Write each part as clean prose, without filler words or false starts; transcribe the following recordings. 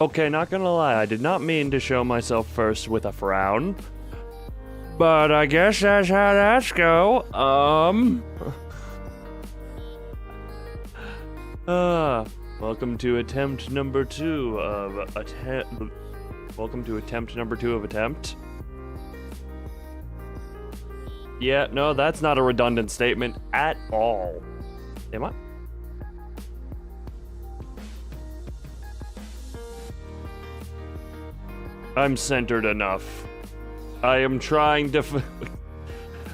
Okay, not gonna lie, I did not mean to show myself first with a frown. But I guess that's how that's go. Welcome to attempt number 2 of attempt. Yeah, no, that's not a redundant statement at all. Am I? I'm centered enough. I am trying to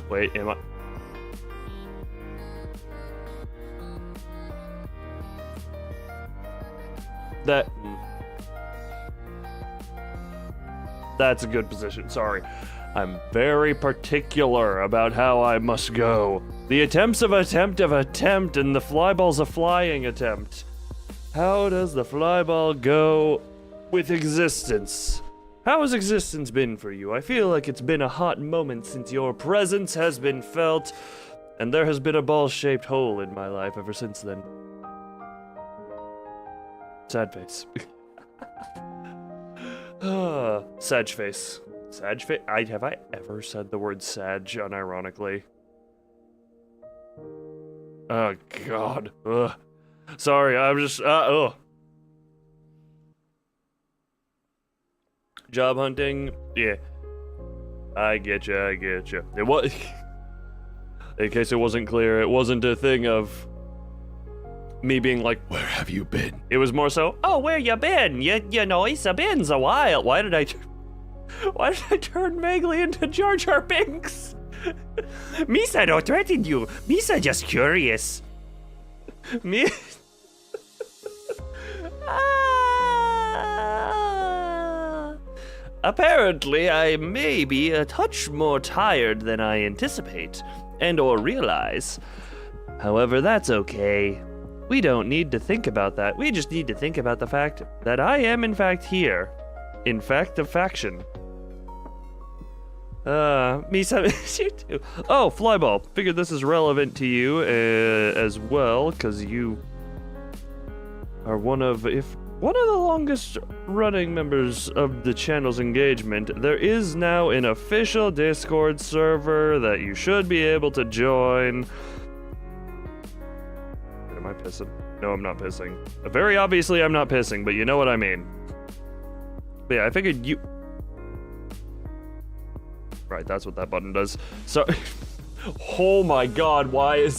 wait, am I? That's a good position, sorry. I'm very particular about how I must go. The attempt's of attempt, and the flyball's a flying attempt. How does the flyball go with existence? How has existence been for you? I feel like it's been a hot moment since your presence has been felt, and there has been a ball-shaped hole in my life ever since then. Sad face. Sag face. Sag face? Have I ever said the word sag unironically? Oh, God. Ugh. Sorry, I'm just, ugh. Job hunting? Yeah. I get you. It was, in case it wasn't clear, it wasn't a thing of me being like, where have you been? It was more so, oh, where you been? You know, it's been a while. Why did I turn vaguely into Jar Jar Binks? Misa don't threaten you. Misa just curious. Me. Apparently, I may be a touch more tired than I anticipate, and or realize. However, that's okay. We don't need to think about that. We just need to think about the fact that I am in fact here. In fact, a faction. Misa, you too. Oh, Flyball. Figured this is relevant to you as well, because you are one of the longest running members of the channel's engagement. There is now an official Discord server that you should be able to join. Am I pissing? No, I'm not pissing. Very obviously I'm not pissing, but you know what I mean. But yeah, I figured you... Right, that's what that button does. So... Oh my god, why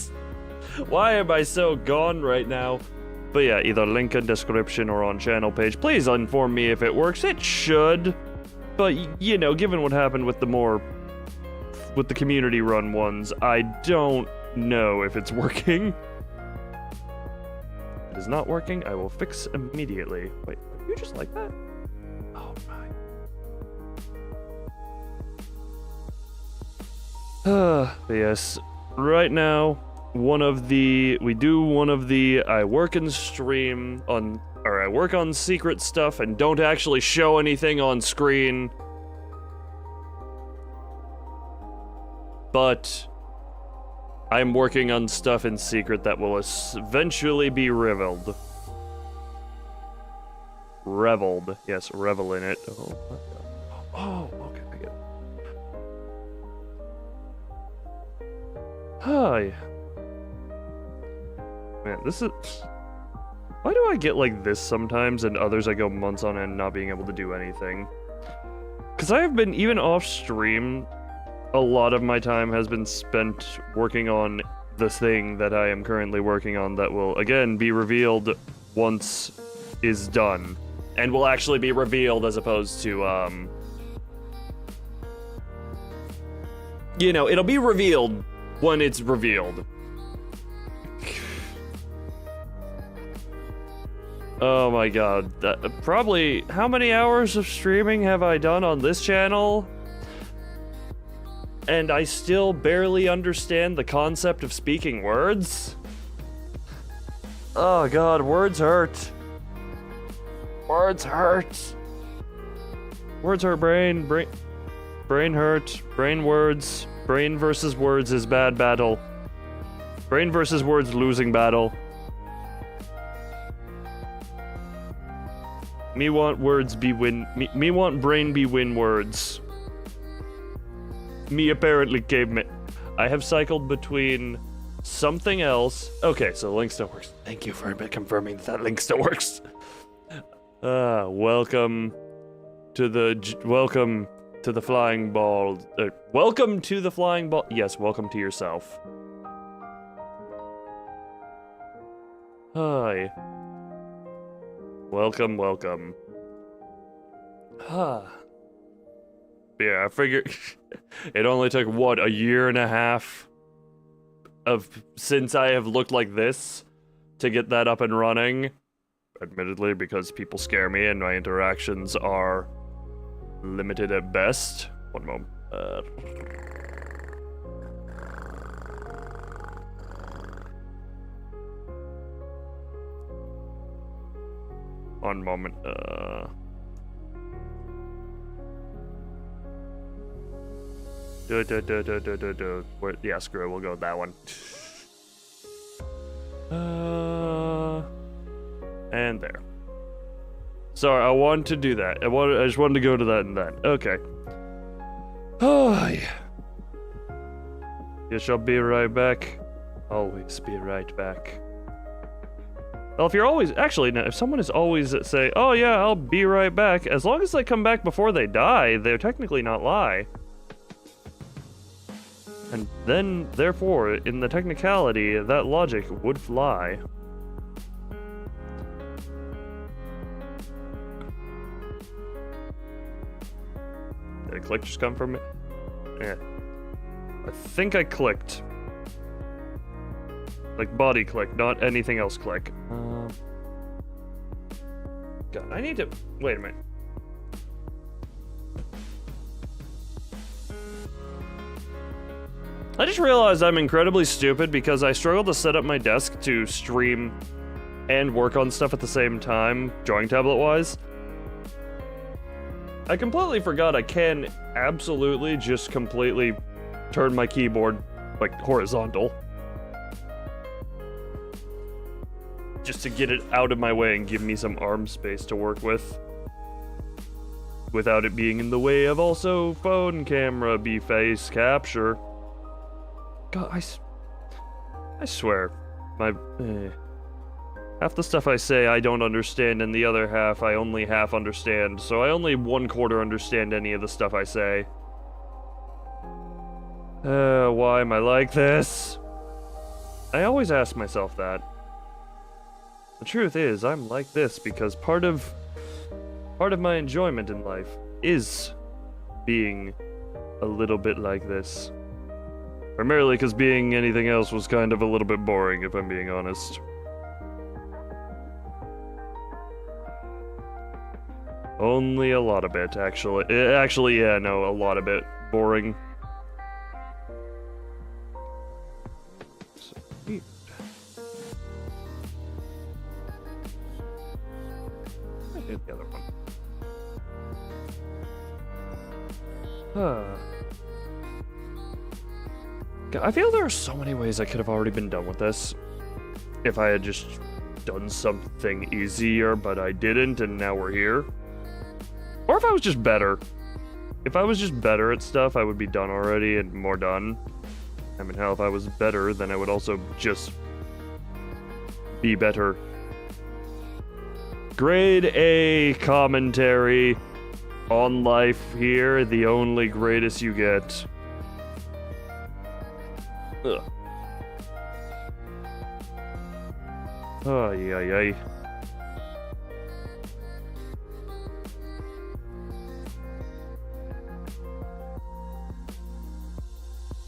am I so gone right now? But yeah, either link in description or on channel page. Please inform me if it works. It should. But, you know, given what happened with the community run ones, I don't know if it's working. If it is not working, I will fix immediately. Wait, you just like that? Oh my. But yes, right now, I work and stream on, or I work on secret stuff and don't actually show anything on screen. But I'm working on stuff in secret that will eventually be reveled. Reveled. Yes, revel in it. Oh, okay, I get it. Hi. Man, this is... Why do I get like this sometimes and others I go months on end not being able to do anything? Because I have been, even off stream, a lot of my time has been spent working on the thing that I am currently working on that will, again, be revealed once is done. And will actually be revealed as opposed to, you know, it'll be revealed when it's revealed. Oh my god, probably, how many hours of streaming have I done on this channel? And I still barely understand the concept of speaking words? Oh god, words hurt. Words hurt. Words hurt brain hurt, brain words. Brain versus words is bad battle. Brain versus words losing battle. Me want words be win. Me want brain be win words. Me apparently caveman. I have cycled between something else. Okay, so the link still works. Thank you for confirming that link still works. Welcome to the flying ball. Welcome to the flying ball. Yes, welcome to yourself. Hi. Welcome. Yeah, I figured it only took, what, a year and a half since I have looked like this to get that up and running. Admittedly, because people scare me and my interactions are limited at best. One moment. One moment. Yeah, screw it. We'll go with that one. And there. Sorry, I wanted to do that. I just wanted to go to that and that. Okay. Oh, yeah. Guess I'll be right back. Always be right back. Well, if you're always... Actually, no, if someone is always say, oh yeah, I'll be right back, as long as they come back before they die, they're technically not lie. And then, therefore, in the technicality, that logic would fly. Did a click just come from it? Yeah. I think I clicked. Like body click, not anything else click. God, I need to... Wait a minute. I just realized I'm incredibly stupid because I struggle to set up my desk to stream and work on stuff at the same time, drawing tablet-wise. I completely forgot I can absolutely just completely turn my keyboard, like, horizontal. Just to get it out of my way and give me some arm space to work with. Without it being in the way of also phone camera be face capture. God, I swear, half the stuff I say I don't understand, and the other half I only half understand, so I only 1/4 understand any of the stuff I say. Why am I like this? I always ask myself that. The truth is, I'm like this because part of my enjoyment in life is being a little bit like this. Primarily because being anything else was kind of a little bit boring, if I'm being honest. Only a lot of it, actually. Actually, yeah, no, a lot of it. Boring. So weird. I did the other one. I feel there are so many ways I could have already been done with this. If I had just done something easier, but I didn't, and now we're here. Or if I was just better. If I was just better at stuff, I would be done already and more done. I mean, hell, if I was better, then I would also just be better. Grade A commentary on life here, the only greatest you get. Ugh. Ay, ay, ay.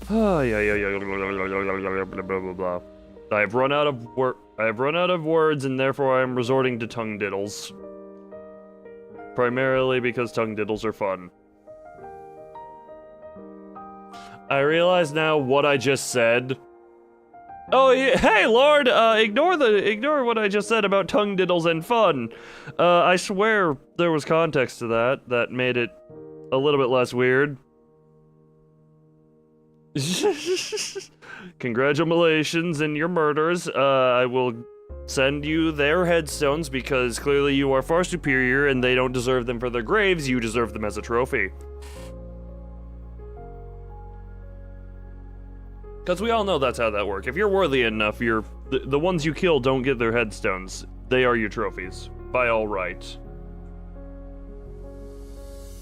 Ay, ay, ay, ay, blah, blah, blah. I have run out of words, and therefore I am resorting to tongue diddles. Primarily because tongue diddles are fun. I realize now what I just said. Oh, yeah, hey, Lord, ignore what I just said about tongue diddles and fun. I swear there was context to that made it a little bit less weird. Congratulations in your murders. I will send you their headstones because clearly you are far superior and they don't deserve them for their graves, you deserve them as a trophy. Because we all know that's how that works. If you're worthy enough, the ones you kill don't get their headstones. They are your trophies, by all right.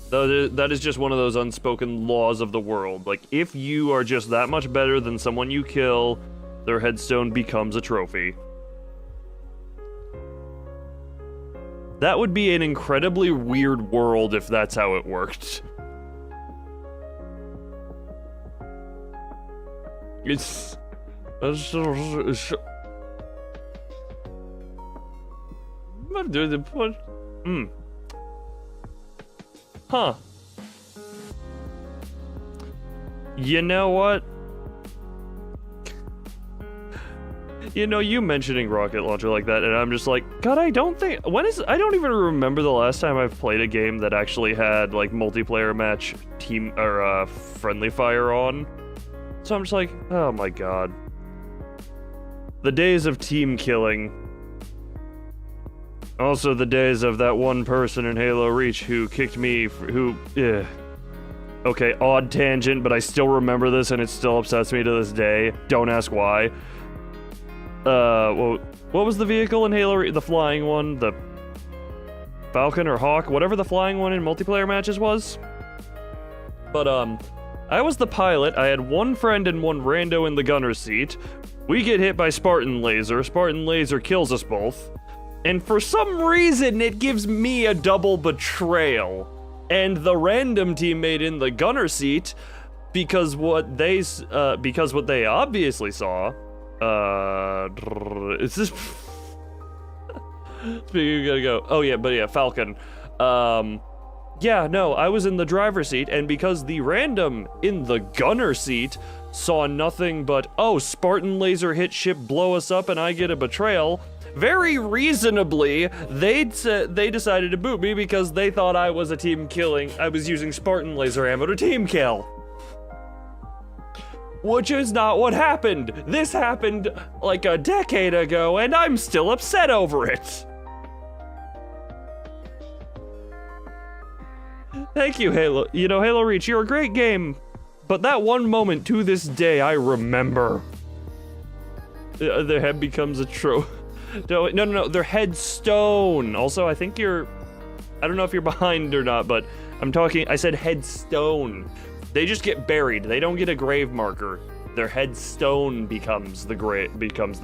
That is just one of those unspoken laws of the world. Like, if you are just that much better than someone you kill, their headstone becomes a trophy. That would be an incredibly weird world if that's how it worked. It's... Huh. You know what? You know, you mentioning rocket launcher like that, and I'm just like, God, I don't even remember the last time I've played a game that actually had, like, multiplayer match team, or, friendly fire on. So I'm just like, oh my god. The days of team killing. Also the days of that one person in Halo Reach who kicked me, Okay, odd tangent, but I still remember this and it still upsets me to this day. Don't ask why. What was the vehicle in Halo Reach? The flying one? The Falcon or Hawk? Whatever the flying one in multiplayer matches was. But, I was the pilot, I had one friend and one rando in the gunner seat. We get hit by Spartan Laser. Spartan Laser kills us both. And for some reason, it gives me a double betrayal. And the random teammate in the gunner seat, because what they obviously saw, it's this... Speaking, gotta go. Oh yeah, but yeah, Falcon. Yeah, no, I was in the driver's seat, and because the random in the gunner seat saw nothing but, oh, Spartan Laser hit ship, blow us up, and I get a betrayal, very reasonably, they decided to boot me because they thought I was a team killing. I was using Spartan Laser ammo to team kill. Which is not what happened. This happened like a decade ago, and I'm still upset over it. Thank you, Halo. You know, Halo Reach, you're a great game, but that one moment to this day I remember. Their head becomes a no, their headstone. Also, I think I don't know if you're behind or not, but I said headstone. They just get buried. They don't get a grave marker. Their headstone becomes the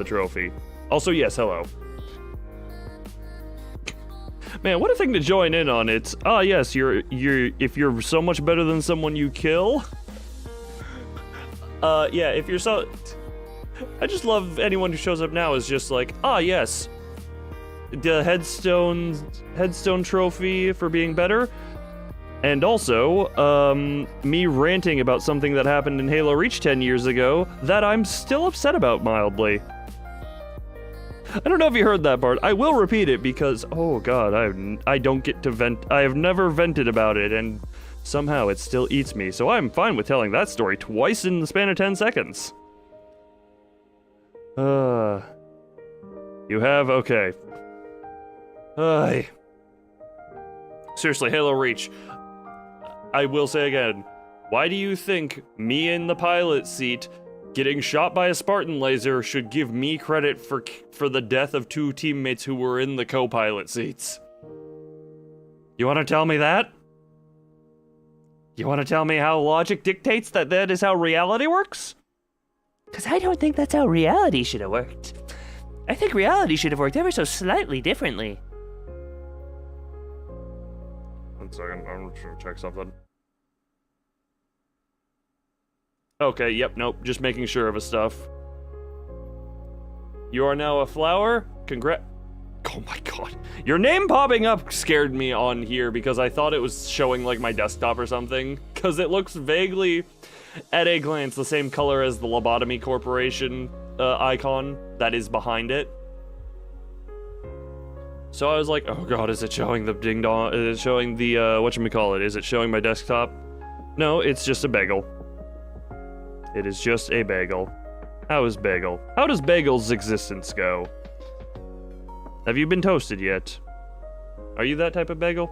trophy. Also, yes, hello. Man, what a thing to join in on. It's, yes, if you're so much better than someone you kill. Yeah, if you're so... I just love anyone who shows up now is just like, yes. The headstone trophy for being better. And also, me ranting about something that happened in Halo Reach 10 years ago that I'm still upset about mildly. I don't know if you heard that part. I will repeat it because, oh god, I don't get to vent. I have never vented about it, and somehow it still eats me. So I'm fine with telling that story twice in the span of 10 seconds. You have? Okay. Seriously, Halo Reach. I will say again, why do you think me in the pilot seat getting shot by a Spartan Laser should give me credit for the death of two teammates who were in the co-pilot seats? You want to tell me that? You want to tell me how logic dictates that is how reality works? Because I don't think that's how reality should have worked. I think reality should have worked ever so slightly differently. 1 second, I'm trying to check something. Okay, yep, nope, just making sure of his stuff. You are now a flower? Oh my god. Your name popping up scared me on here because I thought it was showing like my desktop or something. Because it looks vaguely, at a glance, the same color as the Lobotomy Corporation icon that is behind it. So I was like, oh god, is it showing the ding dong? Is it showing the, whatchamacallit? Is it showing my desktop? No, it's just a bagel. It is just a bagel. How is bagel? How does bagel's existence go? Have you been toasted yet? Are you that type of bagel?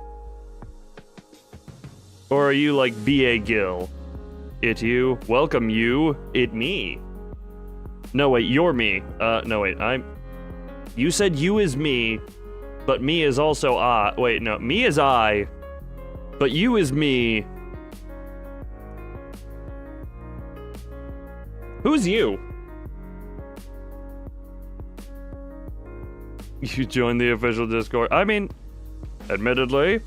Or are you like B.A. Gill? It you, welcome you, it me. No, wait, you're me. No, wait, You said you is me, but me is also I. Wait, no, me is I, but you is me. Who's you? You joined the official Discord. I mean, admittedly,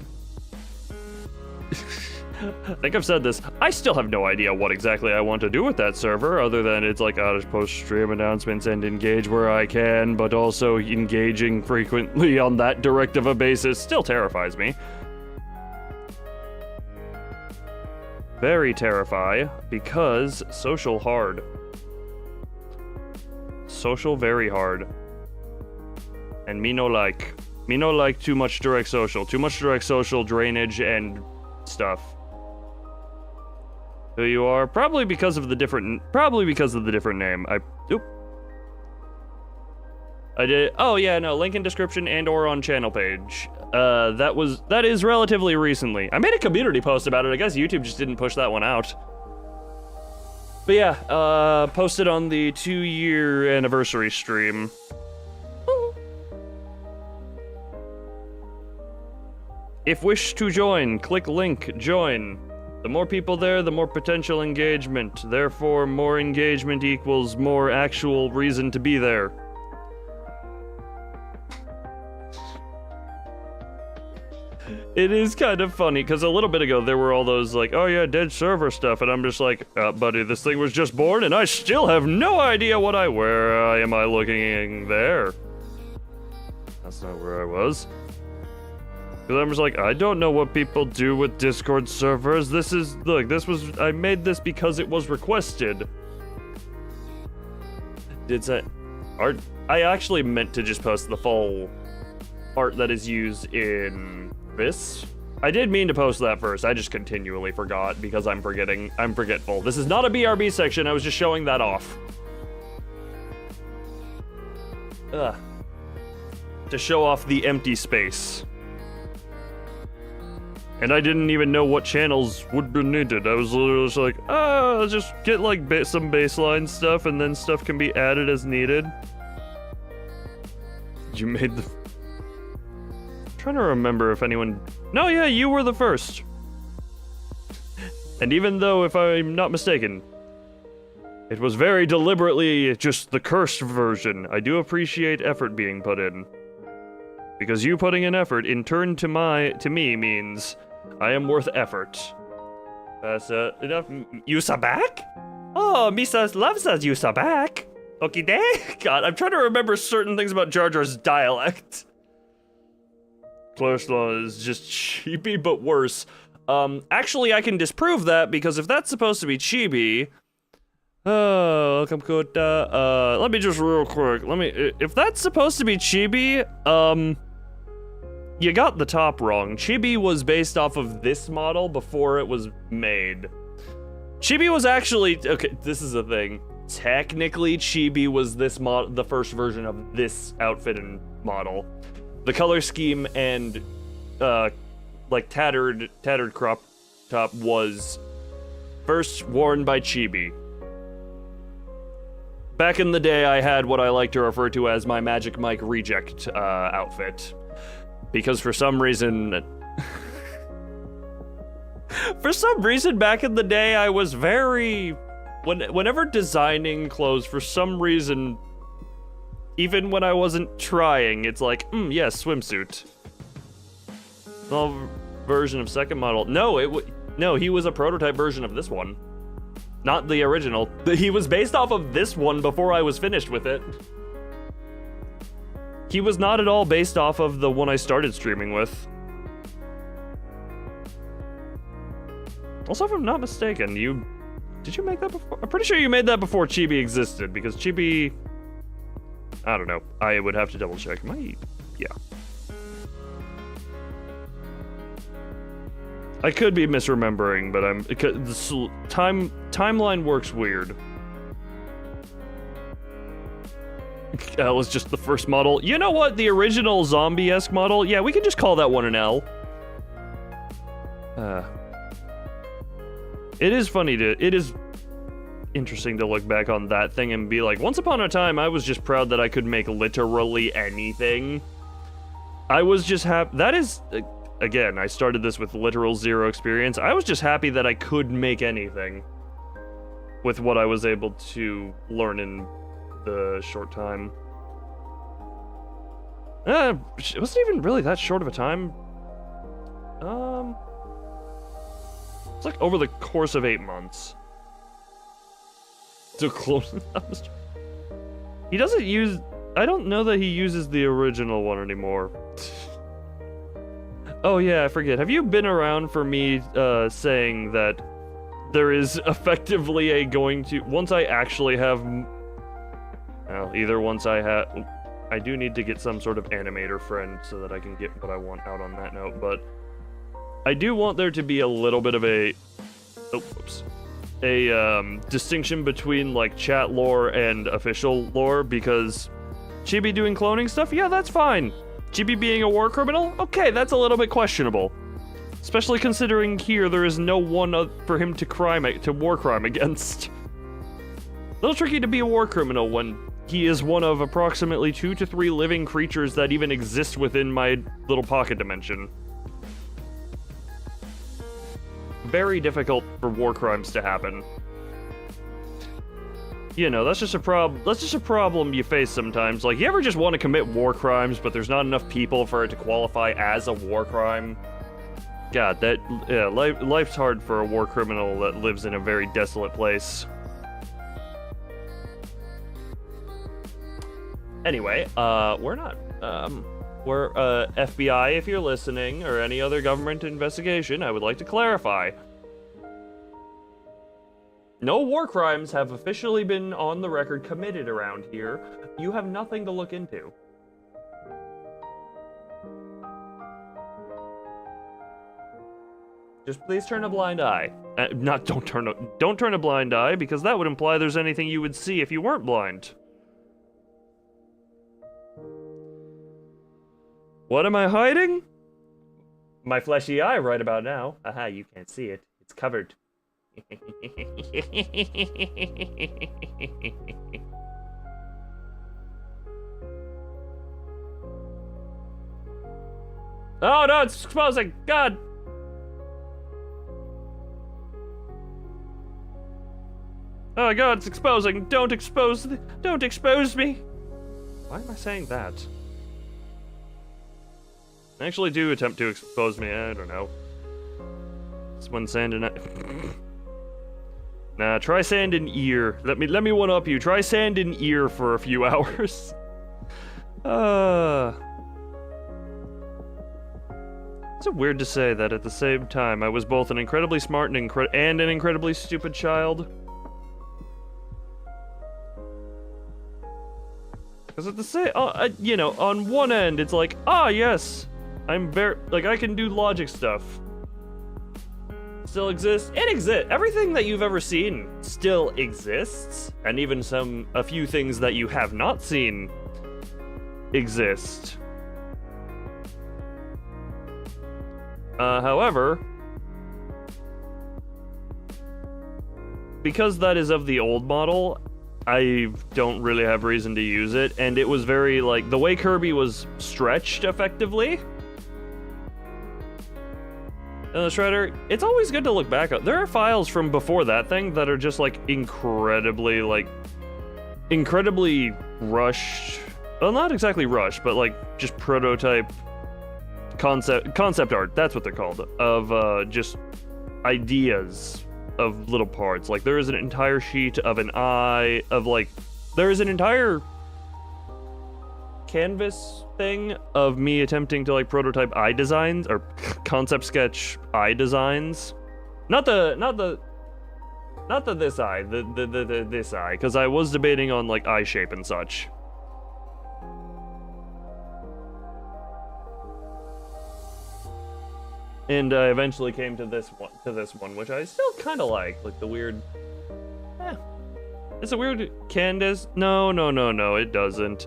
I think I've said this. I still have no idea what exactly I want to do with that server, other than it's like, I'll just post stream announcements and engage where I can, but also engaging frequently on that direct of a basis still terrifies me. Very terrify, because social hard. Social very hard. And me no like. Me no like too much direct social. Too much direct social drainage and stuff. Who you are? Probably because of the different name. I did. Oh yeah, no. Link in description and or on channel page. That is relatively recently. I made a community post about it. I guess YouTube just didn't push that one out. But yeah, posted on the 2-year anniversary stream. If wish to join, click link, join. The more people there, the more potential engagement. Therefore, more engagement equals more actual reason to be there. It is kind of funny, because a little bit ago there were all those like, oh yeah, dead server stuff, and I'm just like, buddy, this thing was just born, and I still have no idea where am I looking there? That's not where I was. Because I'm just like, I don't know what people do with Discord servers. I made this because it was requested. Did that art? I actually meant to just post the full art that is used in this. I did mean to post that first. I just continually forgot because I'm forgetful. This is not a BRB section. I was just showing that off. To show off the empty space. And I didn't even know what channels would be needed. I was literally just like, I'll just get like some baseline stuff and then stuff can be added as needed. You made the... I'm trying to remember if anyone... No, yeah, you were the first. And even though, if I'm not mistaken, it was very deliberately just the cursed version, I do appreciate effort being put in. Because you putting in effort, in turn to me means I am worth effort. That's enough. Yusa back? Oh, Misa loves us, Yusa back. Okay, day? God, I'm trying to remember certain things about Jar Jar's dialect. Clarslaw is just chibi, but worse. Actually, I can disprove that, because if that's supposed to be chibi... Oh, welcome, Kota. Let me just real quick, if that's supposed to be chibi, you got the top wrong. Chibi was based off of this model before it was made. Chibi was actually, okay, this is a thing. Technically, Chibi was the first version of this outfit and model. The color scheme and, like tattered crop top was first worn by Chibi. Back in the day, I had what I like to refer to as my Magic Mike reject outfit. Because for some reason back in the day, I was very... Whenever designing clothes, for some reason, even when I wasn't trying, it's like, yes, swimsuit. Small version of second model. No, he was a prototype version of this one. Not the original. He was based off of this one before I was finished with it. He was not at all based off of the one I started streaming with. Also, if I'm not mistaken, did you make that before? I'm pretty sure you made that before Chibi existed, because Chibi... I don't know. I would have to double check. Yeah. I could be misremembering, but the timeline works weird. L is just the first model. You know what? The original zombie-esque model? Yeah, we can just call that one an L. It is funny it is interesting to look back on that thing and be like, once upon a time, I was just proud that I could make literally anything. I was just happy. That is, again, I started this with literal zero experience. I was just happy that I could make anything with what I was able to learn in the short time. It wasn't even really that short of a time. It's like over the course of 8 months. To close. He doesn't use. I don't know that he uses the original one anymore. Oh yeah, I forget. Have you been around for me saying that there is effectively a going to once I actually have. Well, either once I have. I do need to get some sort of animator friend so that I can get what I want out on that note, but I do want there to be a little bit of a. Oh, whoops. A distinction between like chat lore and official lore, because Chibi doing cloning stuff, yeah, that's fine. Chibi being a war criminal, okay, that's a little bit questionable. Especially considering here there is no one for him to war crime against. A little tricky to be a war criminal when he is one of approximately 2 to 3 living creatures that even exist within my little pocket dimension. Very difficult for war crimes to happen. You know, that's just a problem you face sometimes. Like, you ever just want to commit war crimes, but there's not enough people for it to qualify as a war crime? God, life's hard for a war criminal that lives in a very desolate place. Anyway, we're FBI, if you're listening, or any other government investigation, I would like to clarify. No war crimes have officially been on the record committed around here. You have nothing to look into. Just please turn a blind eye. Don't turn a blind eye, because that would imply there's anything you would see if you weren't blind. What am I hiding? My fleshy eye right about now. Aha, you can't see it. It's covered. Oh no, it's exposing! God! Oh god, it's exposing! Don't expose me! Why am I saying that? Actually do attempt to expose me, I don't know. It's when sand and Nah, try sand and ear. Let me one up you. Try sand and ear for a few hours. It's weird to say that at the same time I was both an incredibly smart and an incredibly stupid child. Because at the same, you know, on one end it's like, yes, I'm very, like, I can do logic stuff. Still exists. It exists. Everything that you've ever seen still exists, and even a few things that you have not seen exist. However, because that is of the old model, I don't really have reason to use it, and it was very, like, the way Kirby was stretched effectively in the Shredder, it's always good to look back at. There are files from before that thing that are just, like, incredibly rushed. Well, not exactly rushed, but, like, just prototype concept art, that's what they're called, of, just ideas of little parts. Like, there is an entire sheet of an eye, of, like, there is an entire canvas thing of me attempting to, like, prototype eye designs, or concept sketch eye designs. Not the this eye, this eye, because I was debating on, like, eye shape and such. And I eventually came to this one, which I still kind of like the weird, It's a weird Candace. No, it doesn't.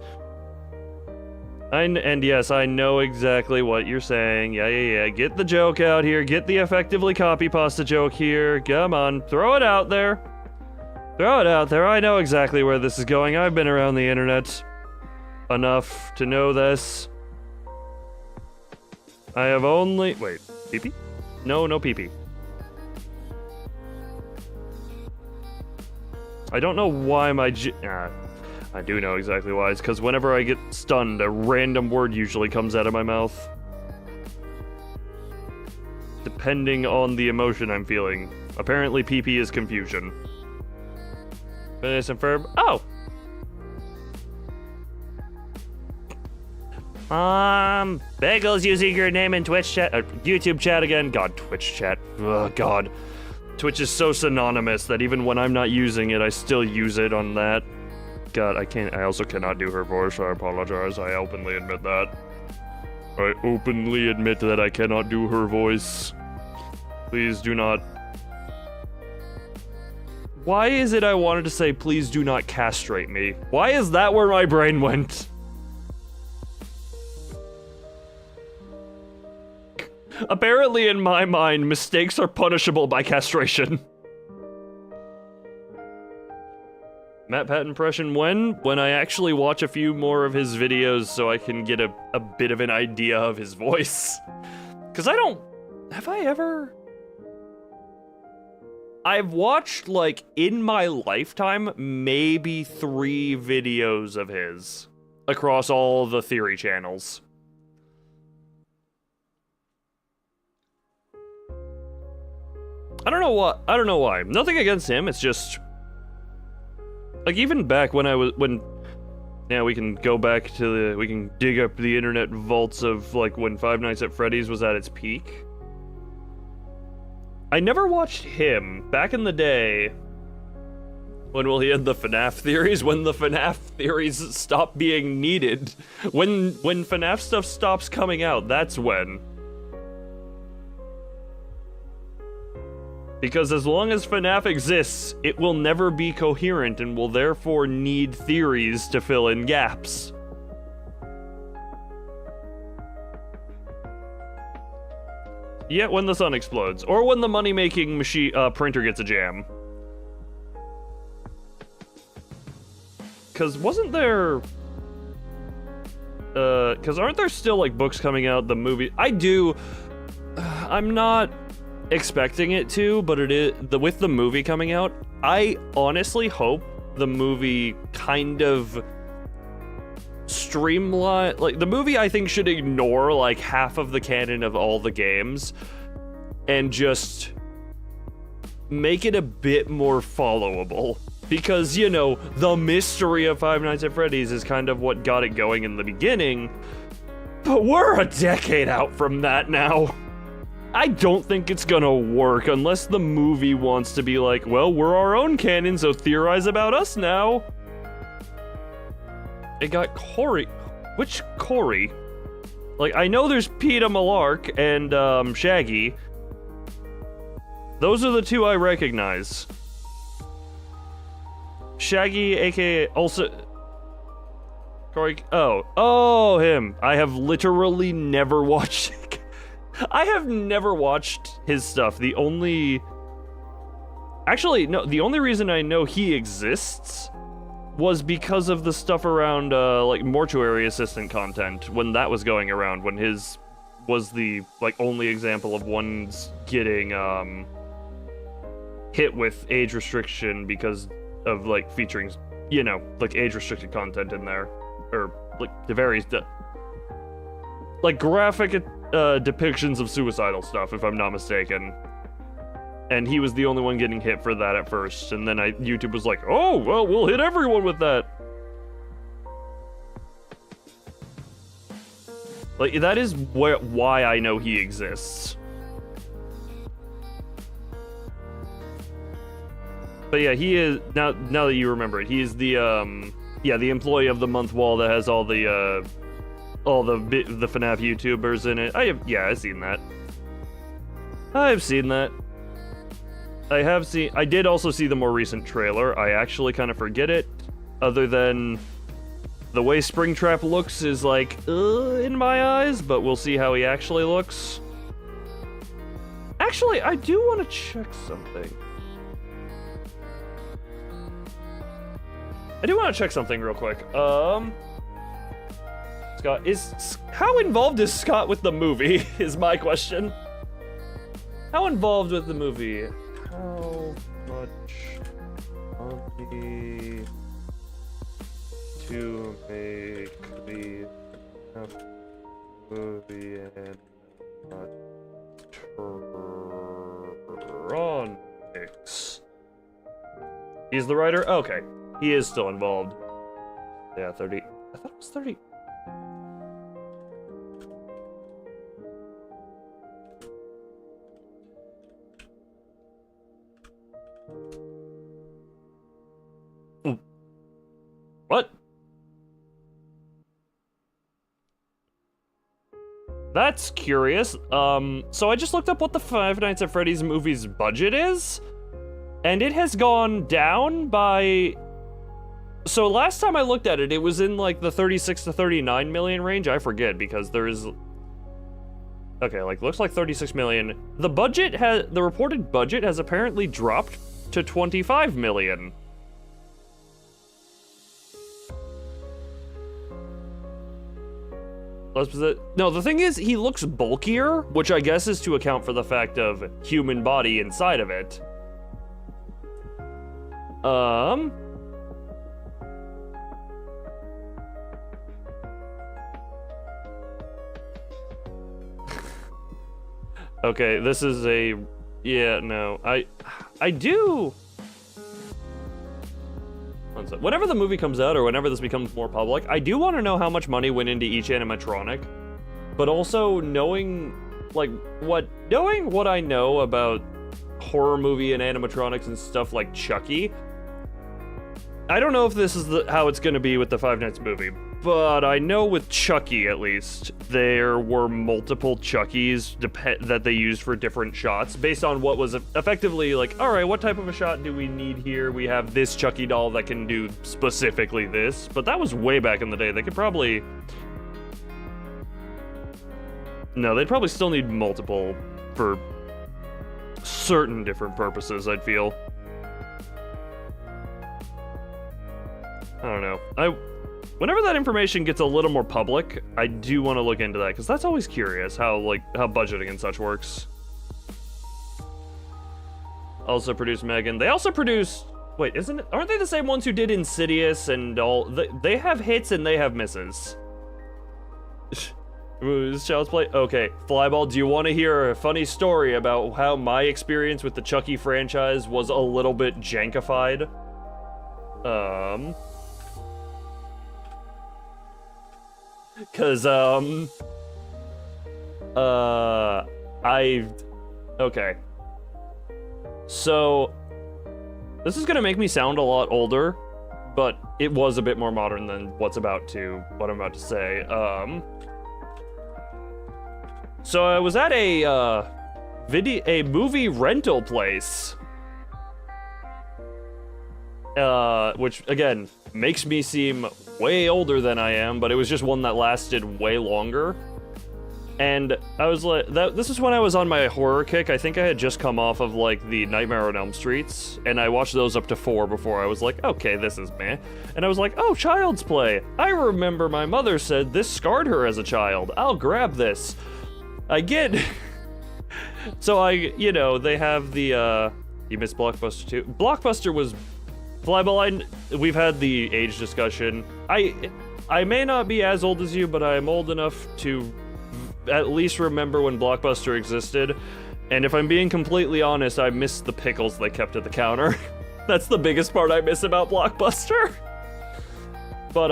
And yes, I know exactly what you're saying. Yeah. Get the joke out here. Get the effectively copy pasta joke here. Come on, throw it out there. Throw it out there. I know exactly where this is going. I've been around the internet enough to know this. I have only... Wait, pee-pee? No pee-pee. I don't know why my I do know exactly why. It's because whenever I get stunned, a random word usually comes out of my mouth. Depending on the emotion I'm feeling. Apparently pee-pee is confusion. Finish and verb. Oh! Bagels using your name in Twitch chat, YouTube chat again. God, Twitch chat. Oh, God. Twitch is so synonymous that even when I'm not using it, I still use it on that. God, I also cannot do her voice, I apologize. I openly admit that. I openly admit that I cannot do her voice. Please do not. Why is it I wanted to say, please do not castrate me? Why is that where my brain went? Apparently, in my mind, mistakes are punishable by castration. Matt Pat impression when I actually watch a few more of his videos so I can get a bit of an idea of his voice. Because have I ever... I've watched, like, in my lifetime, maybe 3 videos of his across all the theory channels. I don't know why. Nothing against him, it's just... Like, even back when yeah, we can go back to we can dig up the internet vaults of, like, when Five Nights at Freddy's was at its peak. I never watched him back in the day when he had the FNAF theories, when the FNAF theories stopped being needed. When FNAF stuff stops coming out, that's when. Because as long as FNAF exists, it will never be coherent and will therefore need theories to fill in gaps. Yet when the sun explodes, or when the money-making machine printer gets a jam. Cause wasn't there... cause aren't there still, like, books coming out, the movie... I'm not expecting it to, but it is... with the movie coming out, I honestly hope the movie kind of... streamline, like, the movie I think should ignore like half of the canon of all the games and just make it a bit more followable, because, you know, the mystery of Five Nights at Freddy's is kind of what got it going in the beginning, but we're a decade out from that now. I don't think it's gonna work unless the movie wants to be like, well, we're our own canon, so theorize about us now. It got Corey. Which Corey? Like, I know there's Peter Malark and Shaggy. Those are the two I recognize. Shaggy, aka also... Corey... Oh, him. I have literally never watched... I have never watched his stuff. The only... Actually, no, the only reason I know he exists was because of the stuff around, like, mortuary assistant content, when that was going around, when his was the, like, only example of one's getting, hit with age restriction because of, like, featuring, you know, like, age-restricted content in there. Or, like, the various, like, graphic, depictions of suicidal stuff, if I'm not mistaken. And he was the only one getting hit for that at first, and then YouTube was like, oh, well, we'll hit everyone with that. Like, that is why I know he exists. But yeah, he is, now that you remember it, he is the, yeah, the employee of the month wall that has all the FNAF YouTubers in it. I've seen that. I've seen that. I did also see the more recent trailer. I actually kind of forget it, other than the way Springtrap looks is like, in my eyes, but we'll see how he actually looks. Actually, I do want to check something. Real quick. Scott, how involved is Scott with the movie, is my question. How involved with the movie? How much money to make the movie animatronics? He's the writer? Okay. He is still involved. Yeah, 30. I thought it was 30. What? That's curious. So I just looked up what the Five Nights at Freddy's movie's budget is, and it has gone down by... So last time I looked at it, it was in like the 36 to 39 million range. I forget because there's... Okay, like looks like 36 million. The reported budget has apparently dropped to 25 million. No, the thing is, he looks bulkier, which I guess is to account for the fact of human body inside of it. Okay, this is a... Yeah, no, I do... Whenever the movie comes out, or whenever this becomes more public, I do want to know how much money went into each animatronic, but also knowing what I know about horror movie and animatronics and stuff like Chucky. I don't know if this is how it's going to be with the Five Nights movie, but I know with Chucky, at least, there were multiple Chuckies that they used for different shots based on what was effectively like, all right, what type of a shot do we need here? We have this Chucky doll that can do specifically this, but that was way back in the day. They could probably... No, they'd probably still need multiple for certain different purposes, I'd feel. I don't know. Whenever that information gets a little more public, I do want to look into that, because that's always curious how budgeting and such works. Also produced Megan. They also produced... Wait, aren't they the same ones who did Insidious and all... They have hits and they have misses. Is Child's Play? Okay, Flyball, do you want to hear a funny story about how my experience with the Chucky franchise was a little bit jankified? Cause, okay. So, this is gonna make me sound a lot older, but it was a bit more modern than what I'm about to say. So I was at a movie rental place. Which, again, makes me seem way older than I am, but it was just one that lasted way longer. And I was like, this is when I was on my horror kick. I think I had just come off of, like, the Nightmare on Elm Streets, and I watched those up to 4 before I was like, okay, this is meh. And I was like, oh, Child's Play. I remember my mother said this scarred her as a child. I'll grab this. I get... So they have the, you missed Blockbuster too. Blockbuster was... Flyball, we've had the age discussion. I may not be as old as you, but I am old enough to at least remember when Blockbuster existed. And if I'm being completely honest, I miss the pickles they kept at the counter. That's the biggest part I miss about Blockbuster. But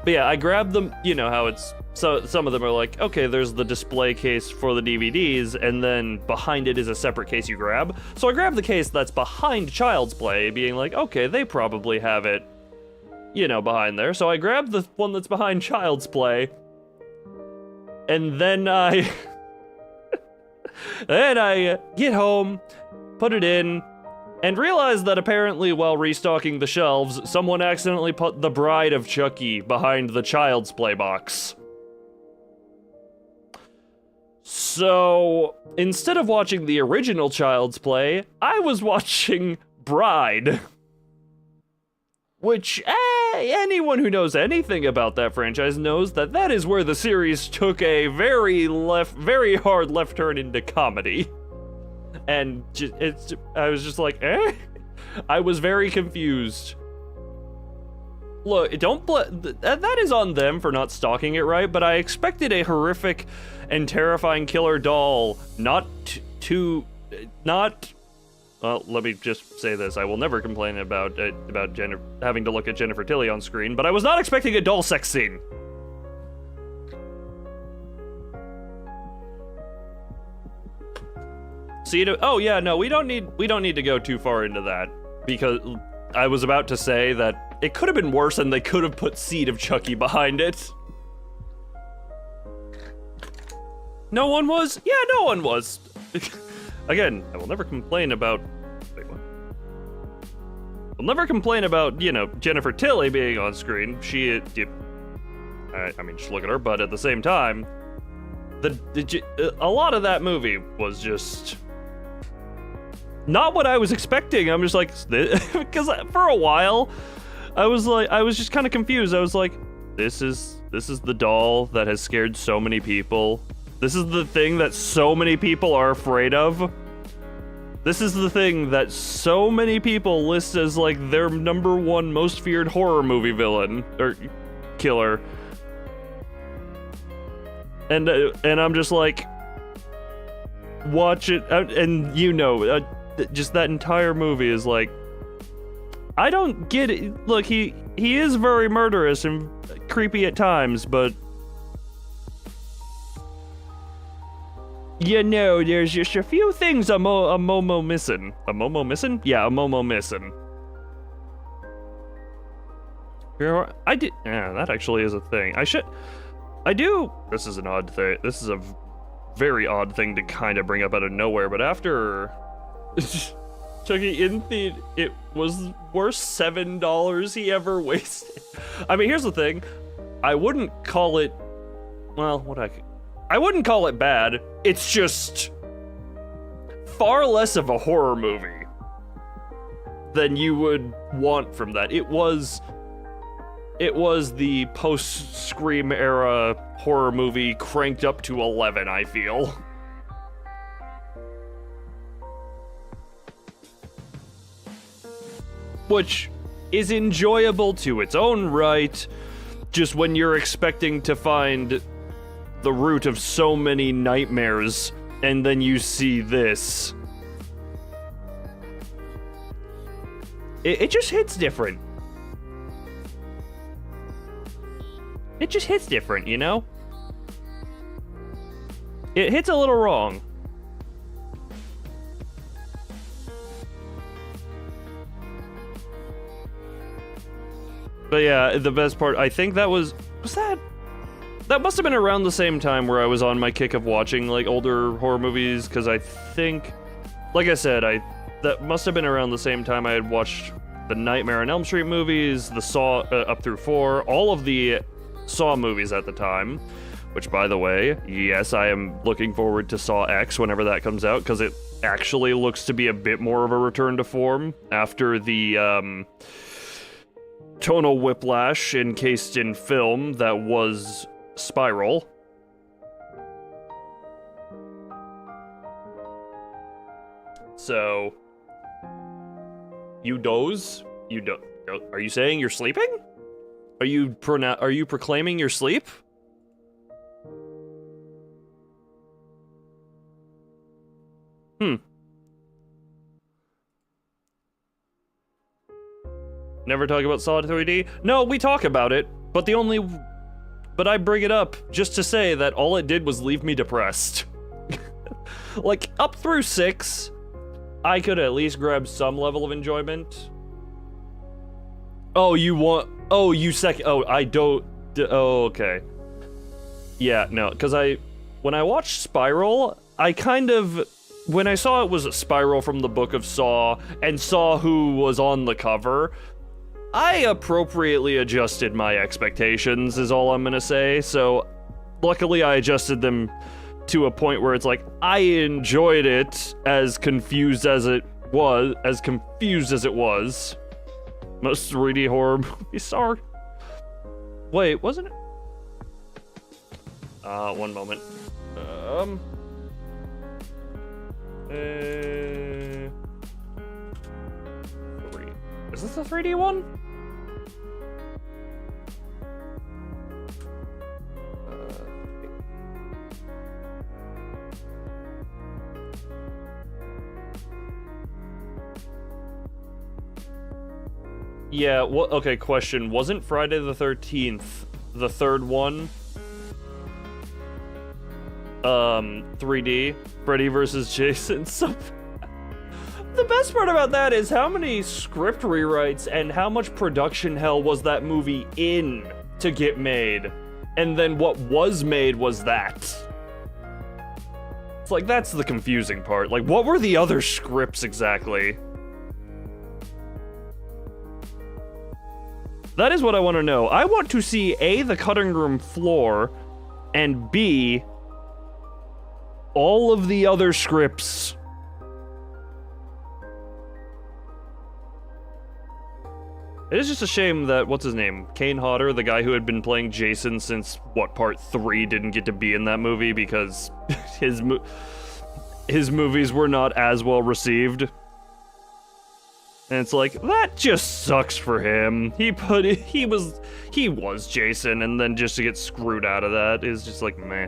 yeah, I grabbed them, you know how it's... So some of them are like, okay, there's the display case for the DVDs, and then behind it is a separate case you grab. So I grabbed the case that's behind Child's Play, being like, okay, they probably have it, behind there. So I grabbed the one that's behind Child's Play, and then I get home, put it in, and realized that apparently while restocking the shelves, someone accidentally put The Bride of Chucky behind the Child's Play box. So, instead of watching the original Child's Play, I was watching Bride. Which, anyone who knows anything about that franchise knows that that is where the series took a very hard left turn into comedy. And I was just like, eh? I was very confused. Look, that is on them for not stocking it right, but I expected a horrific and terrifying killer doll, well, let me just say this. I will never complain about having to look at Jennifer Tilly on screen, but I was not expecting a doll sex scene. Oh yeah, no, we don't need to go too far into that, because I was about to say that it could have been worse and they could have put Seed of Chucky behind it. No one was? Yeah, no one was. Again, I will never complain about... Wait, what? I'll never complain about, you know, Jennifer Tilly being on screen. I mean, just look at her, but at the same time, a lot of that movie was just... not what I was expecting. I'm just like, because for a while, I was just kind of confused. I was like, this is the doll that has scared so many people. This is the thing that so many people are afraid of. This is the thing that so many people list as like their #1 most feared horror movie villain or killer. And I'm just like, watch it, and you know, just that entire movie is like, I don't get it. Look, he is very murderous and creepy at times, but you know, there's just a few things a Momo missing. A Momo missing? Yeah, a Momo missing. Yeah, that actually is a thing. This is an odd thing. This is a very odd thing to kind of bring up out of nowhere, but after Chucky it was worth $7 he ever wasted. I mean, here's the thing. I wouldn't call it, well, I wouldn't call it bad. It's just far less of a horror movie than you would want from that. It was the post-Scream era horror movie cranked up to 11, I feel. Which is enjoyable to its own right, just when you're expecting to find the root of so many nightmares, and then you see this. It just hits different. It just hits different, you know? It hits a little wrong. But yeah, the best part, I think that was that must have been around the same time where I was on my kick of watching like older horror movies, because I think, like I said, that must have been around the same time I had watched the Nightmare on Elm Street movies, the Saw up through 4, all of the Saw movies at the time, which, by the way, yes, I am looking forward to Saw X whenever that comes out, because it actually looks to be a bit more of a return to form after the tonal whiplash encased in film that was Spiral. So, you doze? Are you saying you're sleeping? Are you proclaiming your sleep? Never talk about Solid 3D? No, we talk about it, but I bring it up just to say that all it did was leave me depressed. Like, up through 6, I could at least grab some level of enjoyment. Oh, okay. Yeah, no, because when I watched Spiral, I kind of when I saw it was a spiral from the Book of Saw and saw who was on the cover, I appropriately adjusted my expectations, is all I'm gonna say. So, luckily I adjusted them to a point where it's like, I enjoyed it as confused as it was. Most 3D horror movies are. Wait, wasn't it? One moment. Is this the 3D one? Yeah, okay, question. Wasn't Friday the 13th the third one? 3D? Freddy versus Jason? So the best part about that is how many script rewrites and how much production hell was that movie in to get made. And then what was made was that. It's like, that's the confusing part. Like, what were the other scripts exactly? That is what I want to know. I want to see A, the cutting room floor, and B, all of the other scripts. It is just a shame that, what's his name? Kane Hodder, the guy who had been playing Jason since, what, part 3, didn't get to be in that movie because his movies were not as well received. And it's like, that just sucks for him. He was Jason, and then just to get screwed out of that is just like, meh.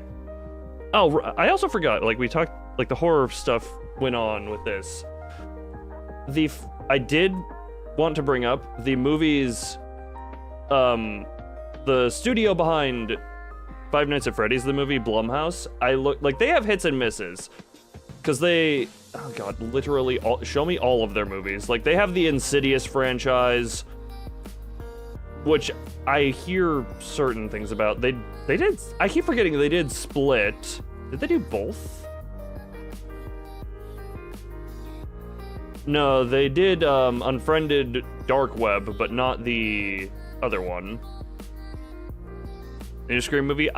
Oh, I also forgot, like, we talked, like, the horror stuff went on with this. I did want to bring up the movies, the studio behind Five Nights at Freddy's, the movie, Blumhouse. They have hits and misses. Because they, oh god, literally, show me all of their movies. Like, they have the Insidious franchise, which I hear certain things about. They did, I keep forgetting they did Split. Did they do both? No, they did Unfriended Dark Web, but not the other one. New Scream movie,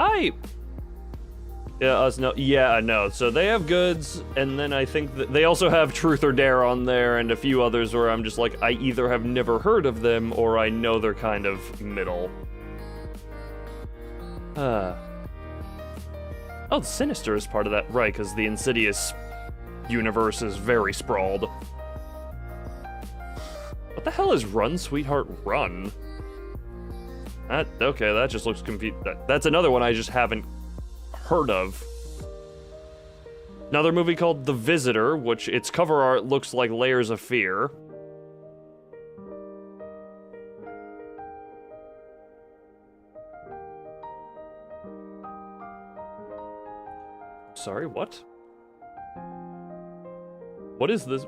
no. So they have goods, and then I think that they also have Truth or Dare on there, and a few others where I'm just like, I either have never heard of them, or I know they're kind of middle. Oh, Sinister is part of that, right, because the Insidious universe is very sprawled. What the hell is Run, Sweetheart, Run? Okay, that just looks confused. That's another one I just haven't heard of. Another movie called The Visitor, which its cover art looks like Layers of Fear. Sorry, what? What is this?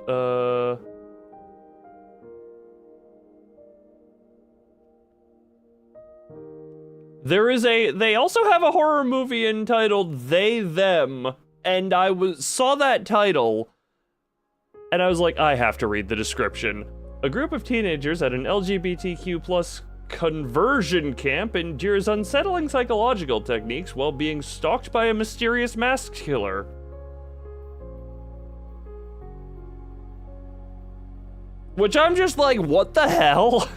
They also have a horror movie entitled They, Them, and I saw that title, and I was like, I have to read the description. A group of teenagers at an LGBTQ+ conversion camp endures unsettling psychological techniques while being stalked by a mysterious masked killer. Which I'm just like, what the hell?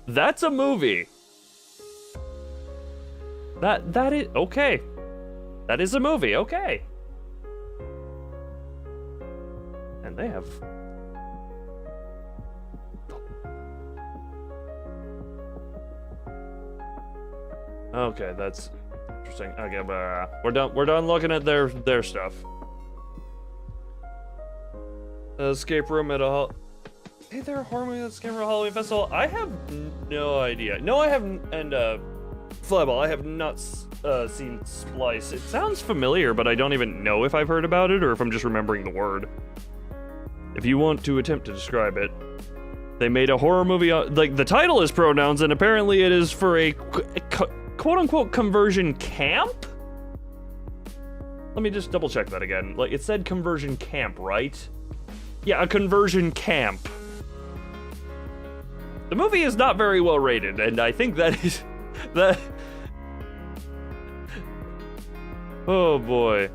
That's a movie. That is okay. That is a movie, okay. And they have okay, that's interesting. Okay, but we're done looking at their stuff. Escape room at a hey, there a horror movie that's Escape room at a Halloween festival? I have no idea. No, I haven't. And Flyball, I have not seen Splice. It sounds familiar, but I don't even know if I've heard about it or if I'm just remembering the word. If you want to attempt to describe it, they made a horror movie. Like, the title is pronouns, and apparently it is for a quote-unquote conversion camp? Let me just double check that again. Like, it said conversion camp, right? Yeah, a conversion camp. The movie is not very well rated, and I think that is... that... Oh boy.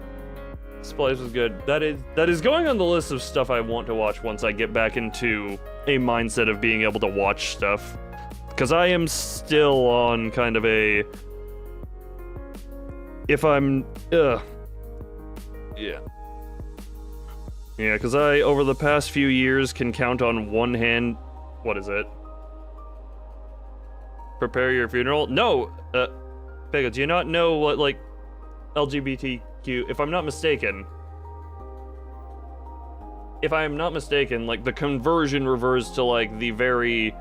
This place was good. That is going on the list of stuff I want to watch once I get back into a mindset of being able to watch stuff. Because I am still on kind of a... If I'm... Yeah. Yeah, because I, over the past few years, can count on one hand... What is it? Prepare your funeral? No! Vega, do you not know what, like, LGBTQ... If I'm not mistaken, like, the conversion refers to, like, the very...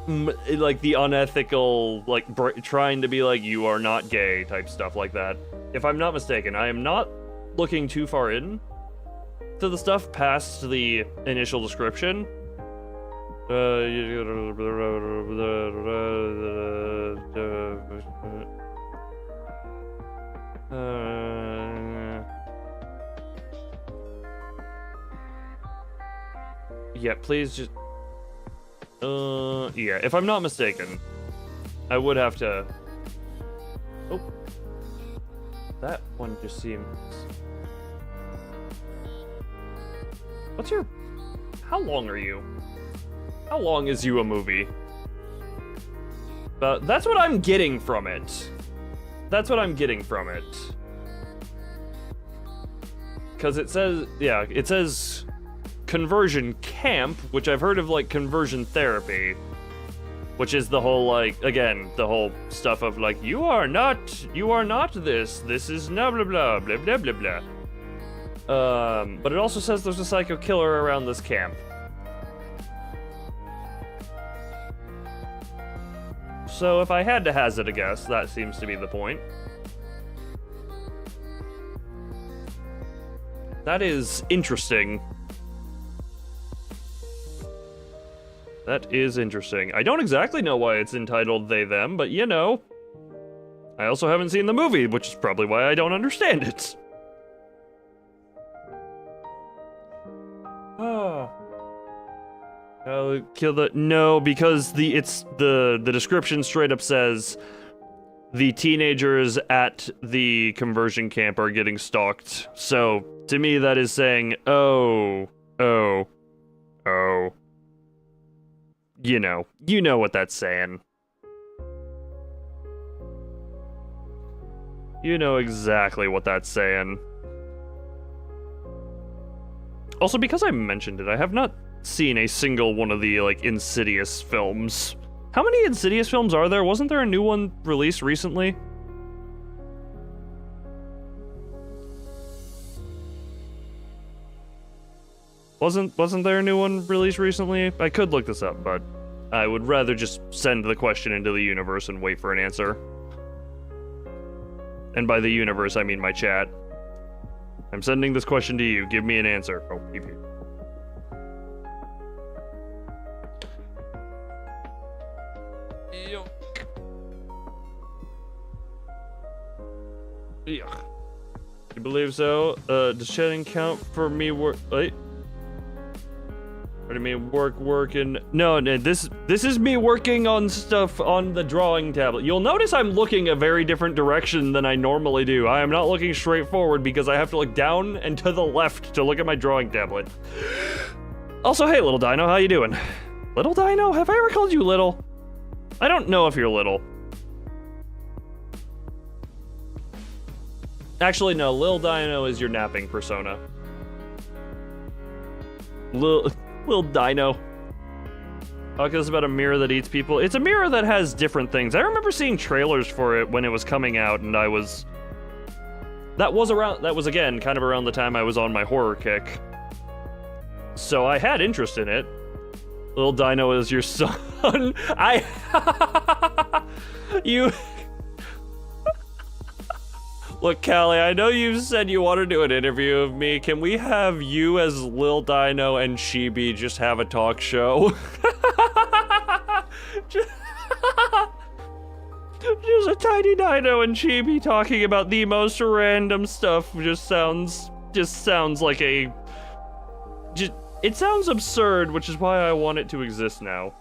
like, the unethical, like, trying to be like, you are not gay type stuff like that. If I'm not mistaken, I am not looking too far in to the stuff past the initial description. Yeah, please just... yeah, if I'm not mistaken, I would have to... Oh. That one just seems... What's your... How long are you? How long is you a movie? That's what I'm getting from it. That's what I'm getting from it. Because it says... Yeah, it says... conversion camp, which I've heard of like conversion therapy, which is the whole, like, again, the whole stuff of like, you are not this is blah blah blah blah blah blah blah. But it also says there's a psycho killer around this camp. So if I had to hazard a guess, that seems to be the point. That is interesting. That is interesting. I don't exactly know why it's entitled They Them, but you know. I also haven't seen the movie, which is probably why I don't understand it. Oh. Kill the... No, because the description straight up says the teenagers at the conversion camp are getting stalked. So, to me that is saying, oh. You know what that's saying. You know exactly what that's saying. Also, because I mentioned it, I have not seen a single one of the, like, Insidious films. How many Insidious films are there? Wasn't there a new one released recently? Wasn't there a new one released recently? I could look this up, but I would rather just send the question into the universe and wait for an answer. And by the universe, I mean my chat. I'm sending this question to you. Give me an answer. Oh, beep beep. Yuck. You believe so? Does chatting count for me wait. What do you mean, working? No, this is me working on stuff on the drawing tablet. You'll notice I'm looking a very different direction than I normally do. I am not looking straight forward because I have to look down and to the left to look at my drawing tablet. Also, hey, Little Dino, how you doing? Little Dino? Have I ever called you Little? I don't know if you're little. Actually, no, Lil Dino is your napping persona. Lil Dino. Talk to us about a mirror that eats people. It's a mirror that has different things. I remember seeing trailers for it when it was coming out, and that was again kind of around the time I was on my horror kick. So I had interest in it. Lil Dino is your son. You... Look, Callie, I know you said you want to do an interview of me. Can we have you as Lil Dino and Chibi just have a talk show? Just a tiny dino and Chibi talking about the most random stuff just sounds like a... it sounds absurd, which is why I want it to exist now.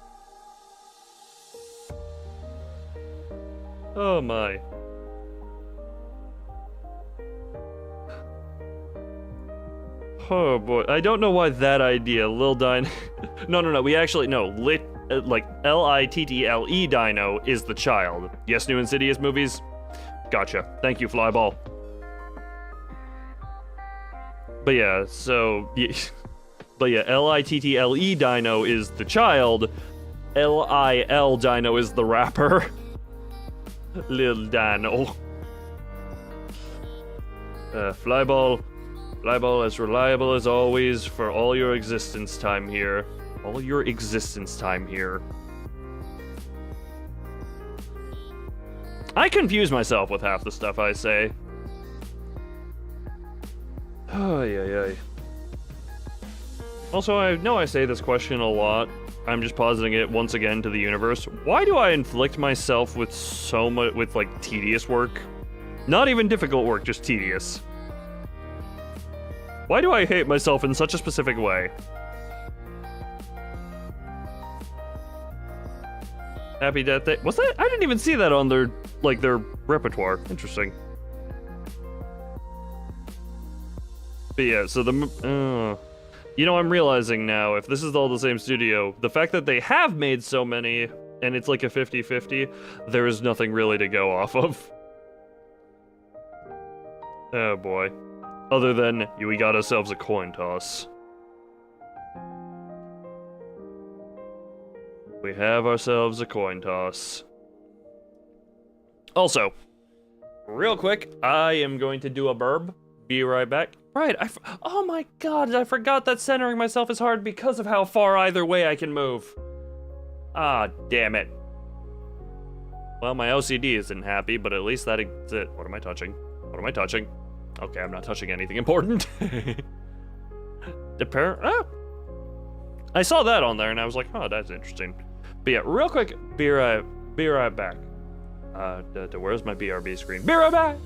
Oh my. Oh boy, I don't know why that idea, Lil Dino... No, we actually, no, like, Little Dino is the child. Yes, new Insidious movies? Gotcha. Thank you, Flyball. But yeah, so... But yeah, Little Dino is the child. Lil Dino is the rapper. Lil Dino. Flyball, as reliable as always for all your existence time here. All your existence time here. I confuse myself with half the stuff I say. Oh. Also, I know I say this question a lot. I'm just positing it once again to the universe. Why do I inflict myself with so much, with like tedious work? Not even difficult work, just tedious. Why do I hate myself in such a specific way? Happy Death Day. Was that? I didn't even see that on their repertoire. Interesting. But yeah, so you know, I'm realizing now, if this is all the same studio, the fact that they have made so many, and it's like a 50-50, there is nothing really to go off of. Oh boy. Other than, we got ourselves a coin toss. We have ourselves a coin toss. Also, real quick, I am going to do a burb. Be right back. Right, oh my god, I forgot that centering myself is hard because of how far either way I can move. Ah, damn it. Well, my OCD isn't happy, but at least that is it. What am I touching? What am I touching? Okay, I'm not touching anything important. I saw that on there and I was like, oh, that's interesting. But yeah, real quick, be right back. Where's my BRB screen? Be right back!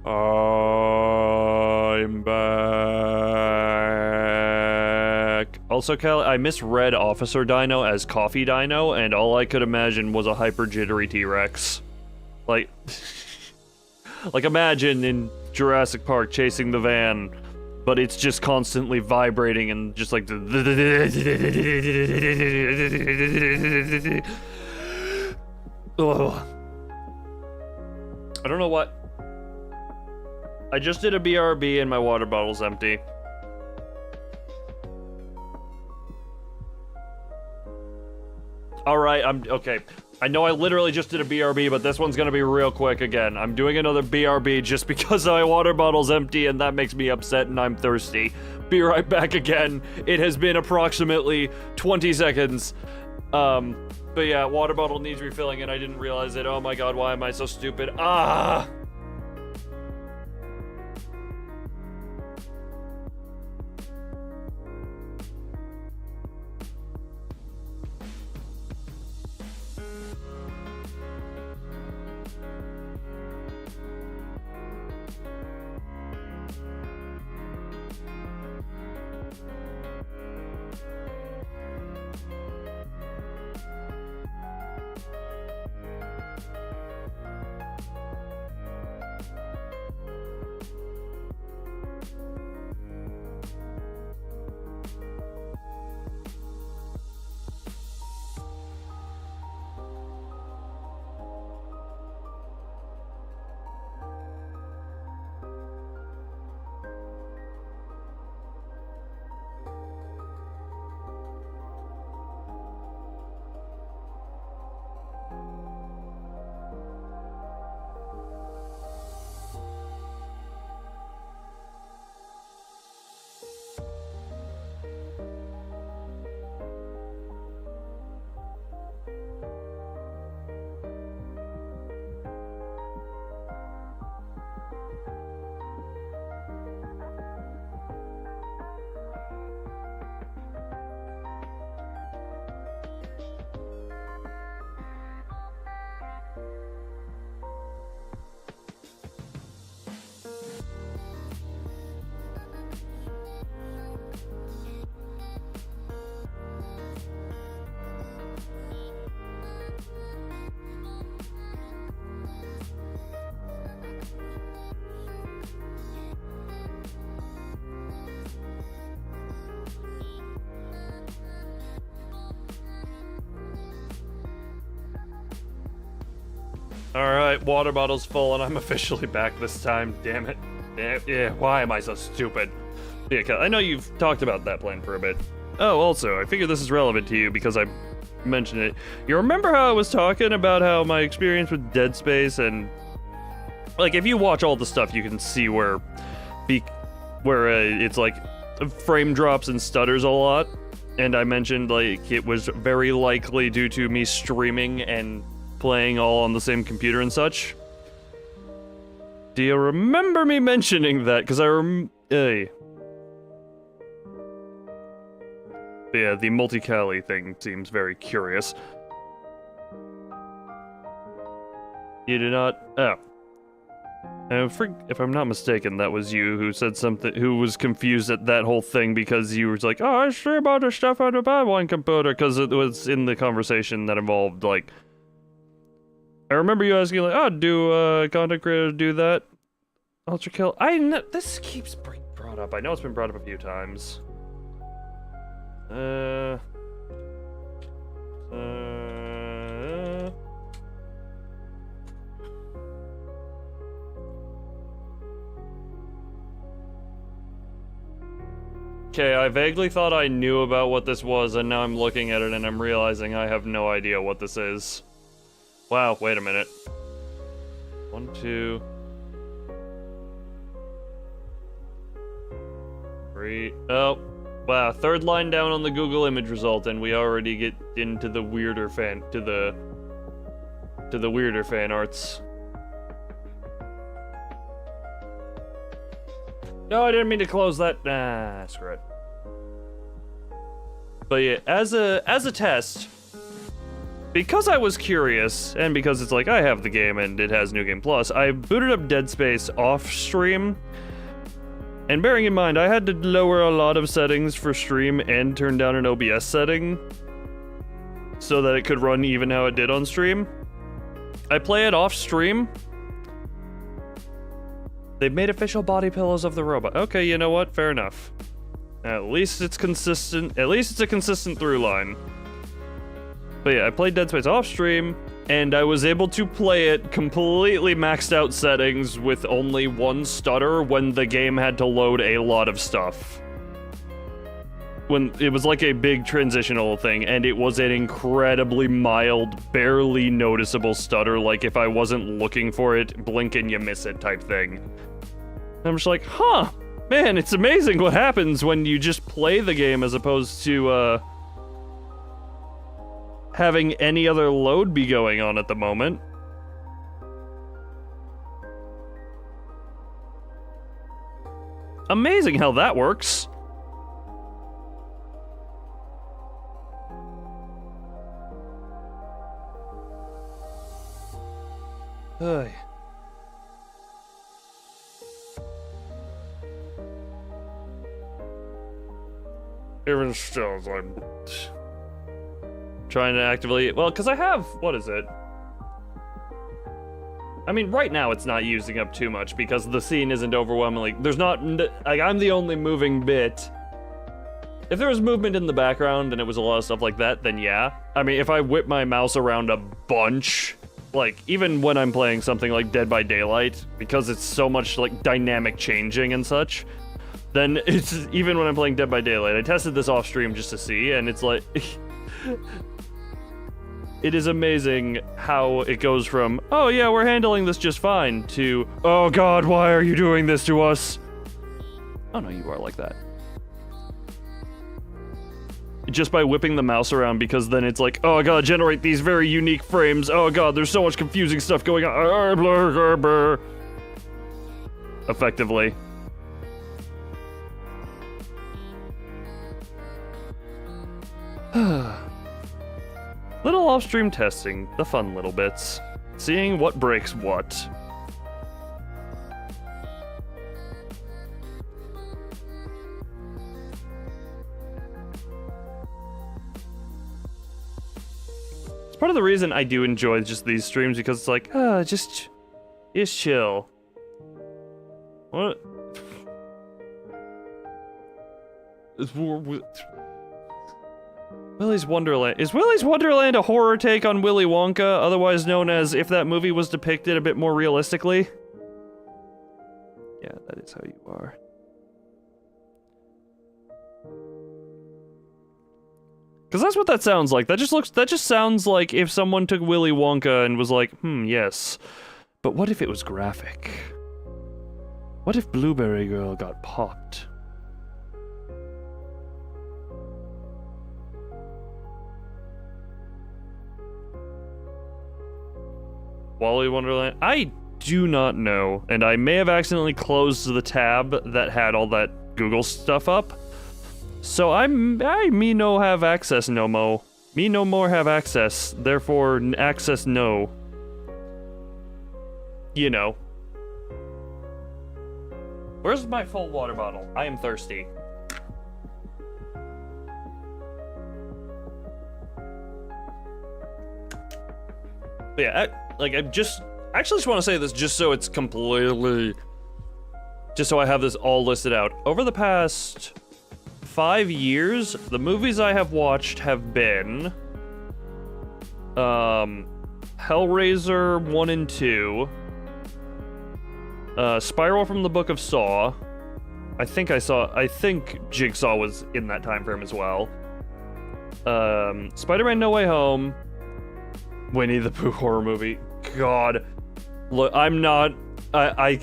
I'm back. Also, Kelly, I misread Officer Dino as Coffee Dino, and all I could imagine was a hyper jittery T-Rex. Like, like imagine in Jurassic Park chasing the van, but it's just constantly vibrating and just like Ugh. I don't know what. I just did a BRB and my water bottle's empty. Alright, okay. I know I literally just did a BRB, but this one's gonna be real quick again. I'm doing another BRB just because my water bottle's empty and that makes me upset and I'm thirsty. Be right back again. It has been approximately 20 seconds. But yeah, water bottle needs refilling and I didn't realize it. Oh my god, why am I so stupid? Ah! Alright, water bottle's full and I'm officially back this time. Damn it. Yeah, why am I so stupid? Yeah, I know you've talked about that plan for a bit. Oh, also, I figure this is relevant to you because I mentioned it. You remember how I was talking about how my experience with Dead Space and... Like, if you watch all the stuff, you can see where it's like frame drops and stutters a lot. And I mentioned, like, it was very likely due to me streaming and playing all on the same computer and such. Do you remember me mentioning that? Because yeah, the multi-cali thing seems very curious. You did not... Oh. If I'm not mistaken, that was you who said something, who was confused at that whole thing because you were like, oh, I stream other stuff on the bad one computer, because it was in the conversation that involved, like... I remember you asking, like, oh, do content creators do that? Ultra kill. This keeps being brought up. I know it's been brought up a few times. Okay, I vaguely thought I knew about what this was, and now I'm looking at it and I'm realizing I have no idea what this is. Wow, wait a minute. 1, 2... 3... Oh, wow, third line down on the Google image result, and we already get into the weirder fan... to the weirder fan arts. No, I didn't mean to close that. Nah, screw it. But yeah, as a test... because I was curious, and because it's like I have the game and it has New Game Plus, I booted up Dead Space off stream. And bearing in mind, I had to lower a lot of settings for stream and turn down an OBS setting so that it could run even how it did on stream. I play it off stream. They've made official body pillows of the robot. Okay, you know what? Fair enough. At least it's consistent. At least it's a consistent through line. But yeah, I played Dead Space off stream, and I was able to play it completely maxed out settings with only one stutter when the game had to load a lot of stuff. When it was like a big transitional thing, and it was an incredibly mild, barely noticeable stutter, like if I wasn't looking for it, blink and you miss it type thing. And I'm just like, huh, man, it's amazing what happens when you just play the game as opposed to, having any other load be going on at the moment. Amazing how that works. Hey. Even still, I'm trying to actively, well, because I have, what is it? I mean, right now it's not using up too much because the scene isn't overwhelmingly, there's not, like, I'm the only moving bit. If there was movement in the background and it was a lot of stuff like that, then yeah. I mean, if I whip my mouse around a bunch, like, even when I'm playing something like Dead by Daylight, because it's so much, like, dynamic changing and such, then it's, even when I'm playing Dead by Daylight, I tested this off stream just to see, and it's like, it is amazing how it goes from, oh yeah, we're handling this just fine, to, oh god, why are you doing this to us? Oh no, you are like that. Just by whipping the mouse around, because then it's like, oh, I gotta generate these very unique frames. Oh god, there's so much confusing stuff going on. Effectively. Little off-stream testing, the fun little bits. Seeing what breaks what. It's part of the reason I do enjoy just these streams, because it's like, just chill. What? Willy's Wonderland. Is Willy's Wonderland a horror take on Willy Wonka, otherwise known as if that movie was depicted a bit more realistically? Yeah, that is how you are. Because that's what that sounds like. That just sounds like if someone took Willy Wonka and was like, yes. But what if it was graphic? What if Blueberry Girl got popped? Wally Wonderland? I do not know, and I may have accidentally closed the tab that had all that Google stuff up. So I me no have access no mo. Me no more have access, therefore access no. You know. Where's my full water bottle? I am thirsty. But yeah, I actually just want to say this just so it's completely, just so I have this all listed out. Over the past 5 years, the movies I have watched have been, Hellraiser 1 and 2, Spiral from the Book of Saw. I think Jigsaw was in that time frame as well. Spider-Man No Way Home, Winnie the Pooh horror movie. God. Look, I'm not... I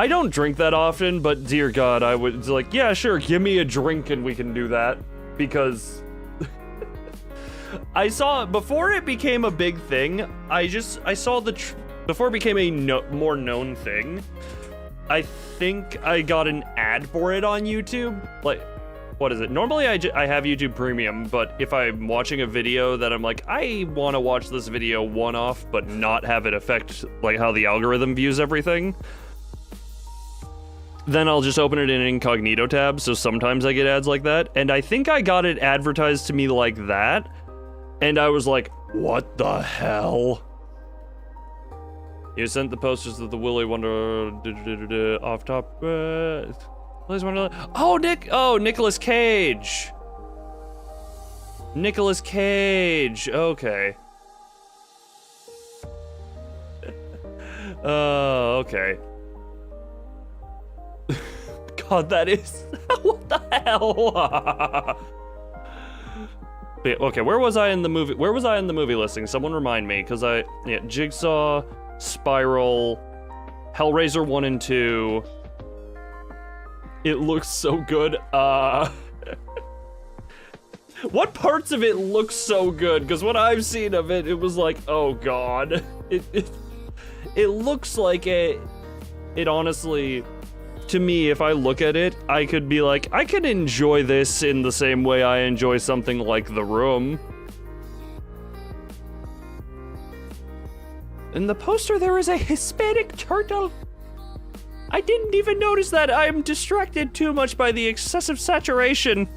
don't drink that often, but dear God, I would... It's like, yeah, sure, give me a drink and we can do that. Because... I saw... Before it became a big thing, I saw the... Before it became a more known thing, I think I got an ad for it on YouTube. Like... what is it? Normally I have YouTube Premium, but if I'm watching a video that I'm like, I want to watch this video one-off, but not have it affect like how the algorithm views everything, then I'll just open it in an incognito tab, so sometimes I get ads like that, and I think I got it advertised to me like that, and I was like, what the hell? You sent the posters of the Willy Wonder off top. Willy's Wonderland. Oh, Nicolas Cage. Nicolas Cage. Okay. Okay. God, that is what the hell? Okay, where was I in the movie? Where was I in the movie listing? Someone remind me, because Jigsaw, Spiral, Hellraiser 1 and 2. It looks so good. What parts of it look so good? Because what I've seen of it, it was like, oh god. It looks like it honestly, to me, if I look at it, I could be like, I could enjoy this in the same way I enjoy something like The Room. In the poster, there is a Hispanic turtle. I didn't even notice that. I am distracted too much by the excessive saturation.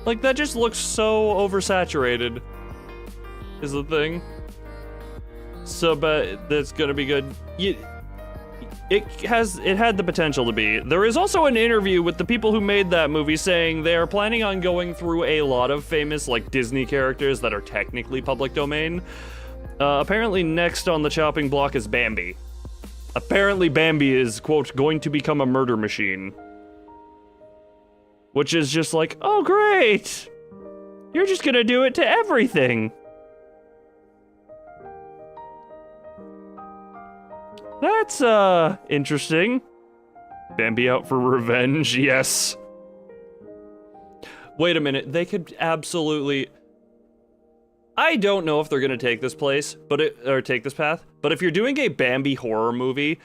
Like, that just looks so oversaturated, is the thing. So, but that's gonna be good. It had the potential to be. There is also an interview with the people who made that movie saying they are planning on going through a lot of famous, like, Disney characters that are technically public domain. Apparently next on the chopping block is Bambi. Apparently Bambi is, quote, going to become a murder machine. Which is just like, oh great! You're just gonna do it to everything! That's, interesting. Bambi out for revenge, yes. Wait a minute, they could absolutely... I don't know if they're gonna take this place, or take this path, but if you're doing a Bambi horror movie,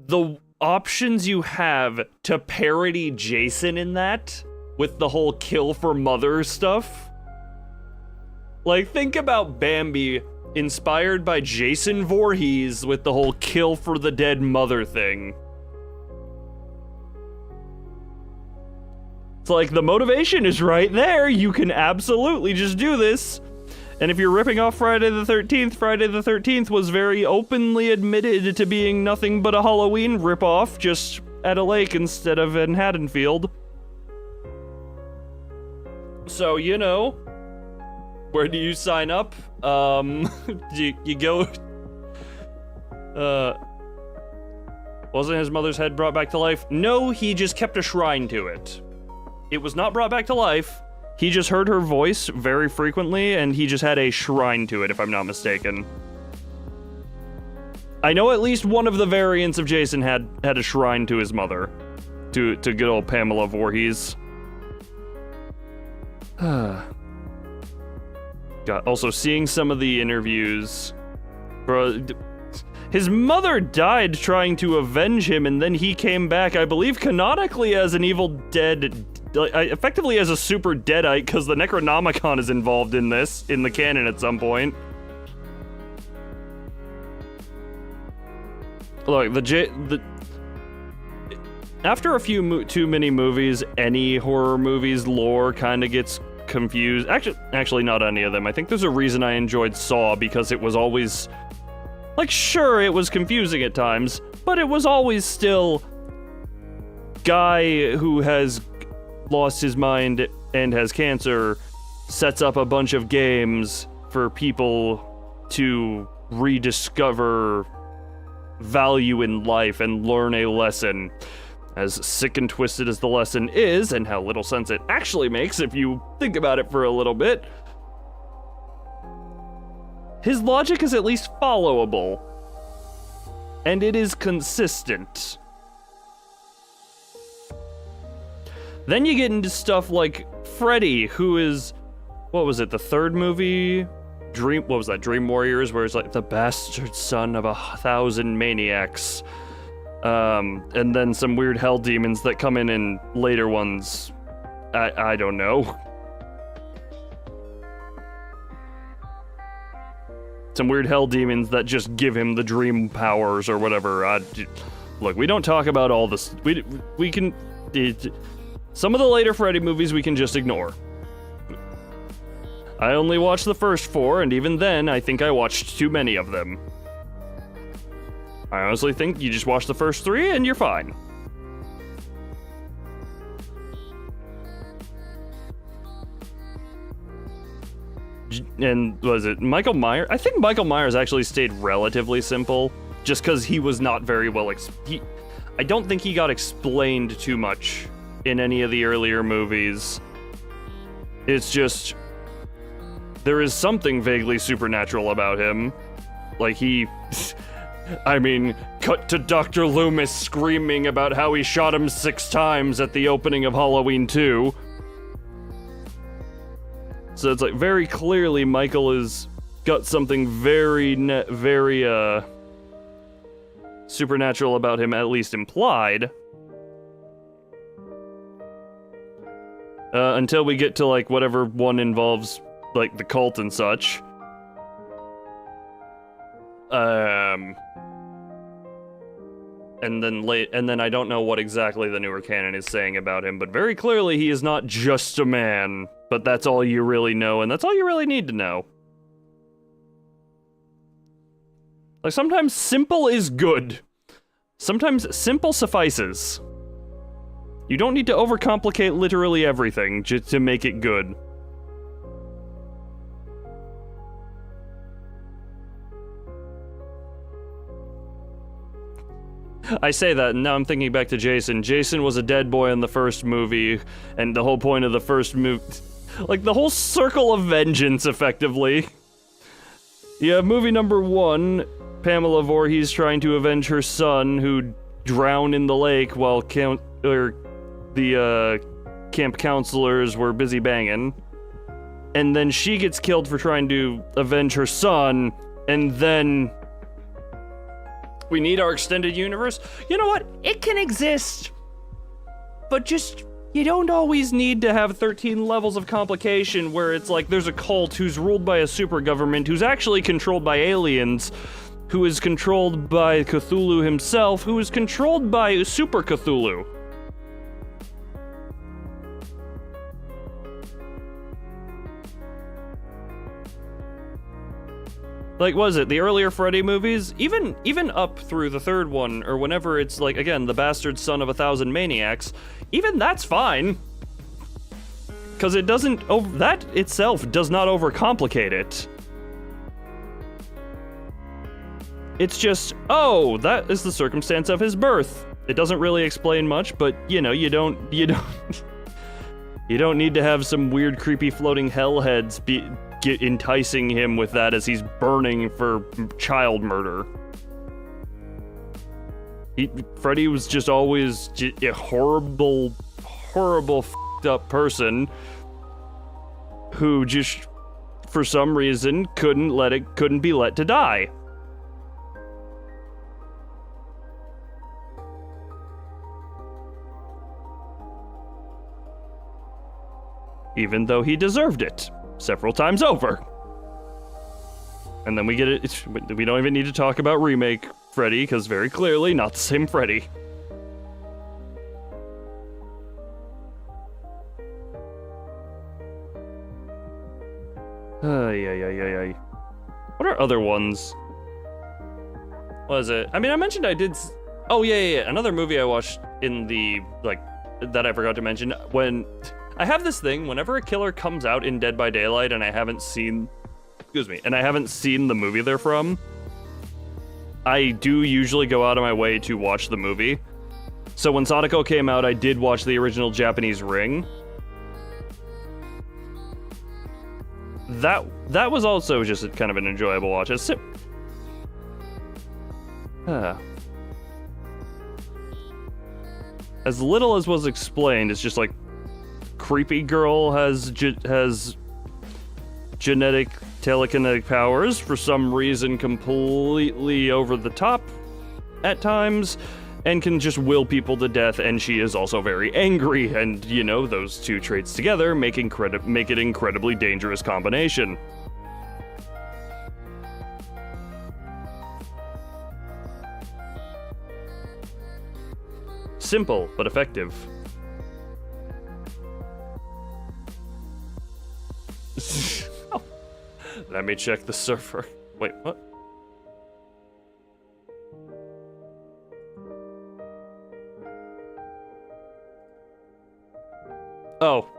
the options you have to parody Jason in that, with the whole kill for mother stuff. Like, think about Bambi inspired by Jason Voorhees with the whole kill for the dead mother thing. It's like, the motivation is right there, you can absolutely just do this. And if you're ripping off Friday the 13th, Friday the 13th was very openly admitted to being nothing but a Halloween ripoff, just at a lake instead of in Haddonfield. So, you know, where do you sign up? You go... Wasn't his mother's head brought back to life? No, he just kept a shrine to it. It was not brought back to life. He just heard her voice very frequently, and he just had a shrine to it, if I'm not mistaken. I know at least one of the variants of Jason had a shrine to his mother. To good old Pamela Voorhees. God, also seeing some of the interviews... Bro, his mother died trying to avenge him, and then he came back, I believe, canonically as an evil dead... effectively as a super deadite, because the Necronomicon is involved in this, in the canon at some point. Look, after a few too many movies, any horror movie's lore kind of gets confused. Actually, not any of them. I think there's a reason I enjoyed Saw, because it was always... Like, sure, it was confusing at times, but it was always still... Guy who has lost his mind and has cancer sets up a bunch of games for people to rediscover value in life and learn a lesson. As sick and twisted as the lesson is, and how little sense it actually makes if you think about it for a little bit, his logic is at least followable. And it is consistent. Then you get into stuff like Freddy, who is, what was it, the third movie Dream Warriors, where it's like the bastard son of 1,000 maniacs. And then some weird hell demons that come in later ones. I don't know. Some weird hell demons that just give him the dream powers or whatever. Look, we don't talk about all this. We can... some of the later Freddy movies we can just ignore. I only watched the first 4, and even then, I think I watched too many of them. I honestly think you just watch the first 3 and you're fine. And was it Michael Myers? I think Michael Myers actually stayed relatively simple, just because he was not very well. I don't think he got explained too much in any of the earlier movies. It's just there is something vaguely supernatural about him, like he. I mean, cut to Dr. Loomis screaming about how he shot him 6 times at the opening of Halloween 2. So it's like very clearly Michael has got something very supernatural about him, at least implied. Until we get to like whatever one involves like the cult and such. And then I don't know what exactly the newer canon is saying about him, but very clearly he is not just a man, but that's all you really know, and that's all you really need to know. Like, sometimes simple is good. Sometimes simple suffices. You don't need to overcomplicate literally everything just to make it good. I say that, and now I'm thinking back to Jason. Jason was a dead boy in the first movie, and the whole point of the first movie... Like, the whole circle of vengeance, effectively. You have movie number 1, Pamela Voorhees trying to avenge her son, who drowned in the lake while the camp counselors were busy banging. And then she gets killed for trying to avenge her son, and then... We need our extended universe? You know what? It can exist. But just, you don't always need to have 13 levels of complication where it's like there's a cult who's ruled by a super government who's actually controlled by aliens, who is controlled by Cthulhu himself, who is controlled by Super Cthulhu. Like, was it the earlier Freddy movies? Even up through the third one, or whenever it's like, again, the bastard son of 1,000 maniacs, even that's fine. Because it doesn't, that itself does not overcomplicate it. It's just, oh, that is the circumstance of his birth. It doesn't really explain much, but, you know, you don't you don't need to have some weird, creepy floating hellheads enticing him with that as he's burning for child murder. Freddy was just always a horrible, f***ed up person who just, for some reason, couldn't be let to die. Even though he deserved it several times over. And then we get it. We don't even need to talk about remake Freddy, because very clearly not the same Freddy. Ay. What are other ones? What is it? I mean, I mentioned I did... Oh, yeah. Another movie I watched in the, like, that I forgot to mention. When... I have this thing, whenever a killer comes out in Dead by Daylight and I haven't seen... and I haven't seen the movie they're from, I do usually go out of my way to watch the movie. So when Sadako came out, I did watch the original Japanese Ring. That was also just kind of an enjoyable watch. As little as was explained, it's just like creepy girl has genetic telekinetic powers, for some reason completely over the top at times, and can just will people to death, and she is also very angry, and, you know, those two traits together make it incredibly dangerous combination. Simple, but effective. Let me check the server. Wait, what? Oh,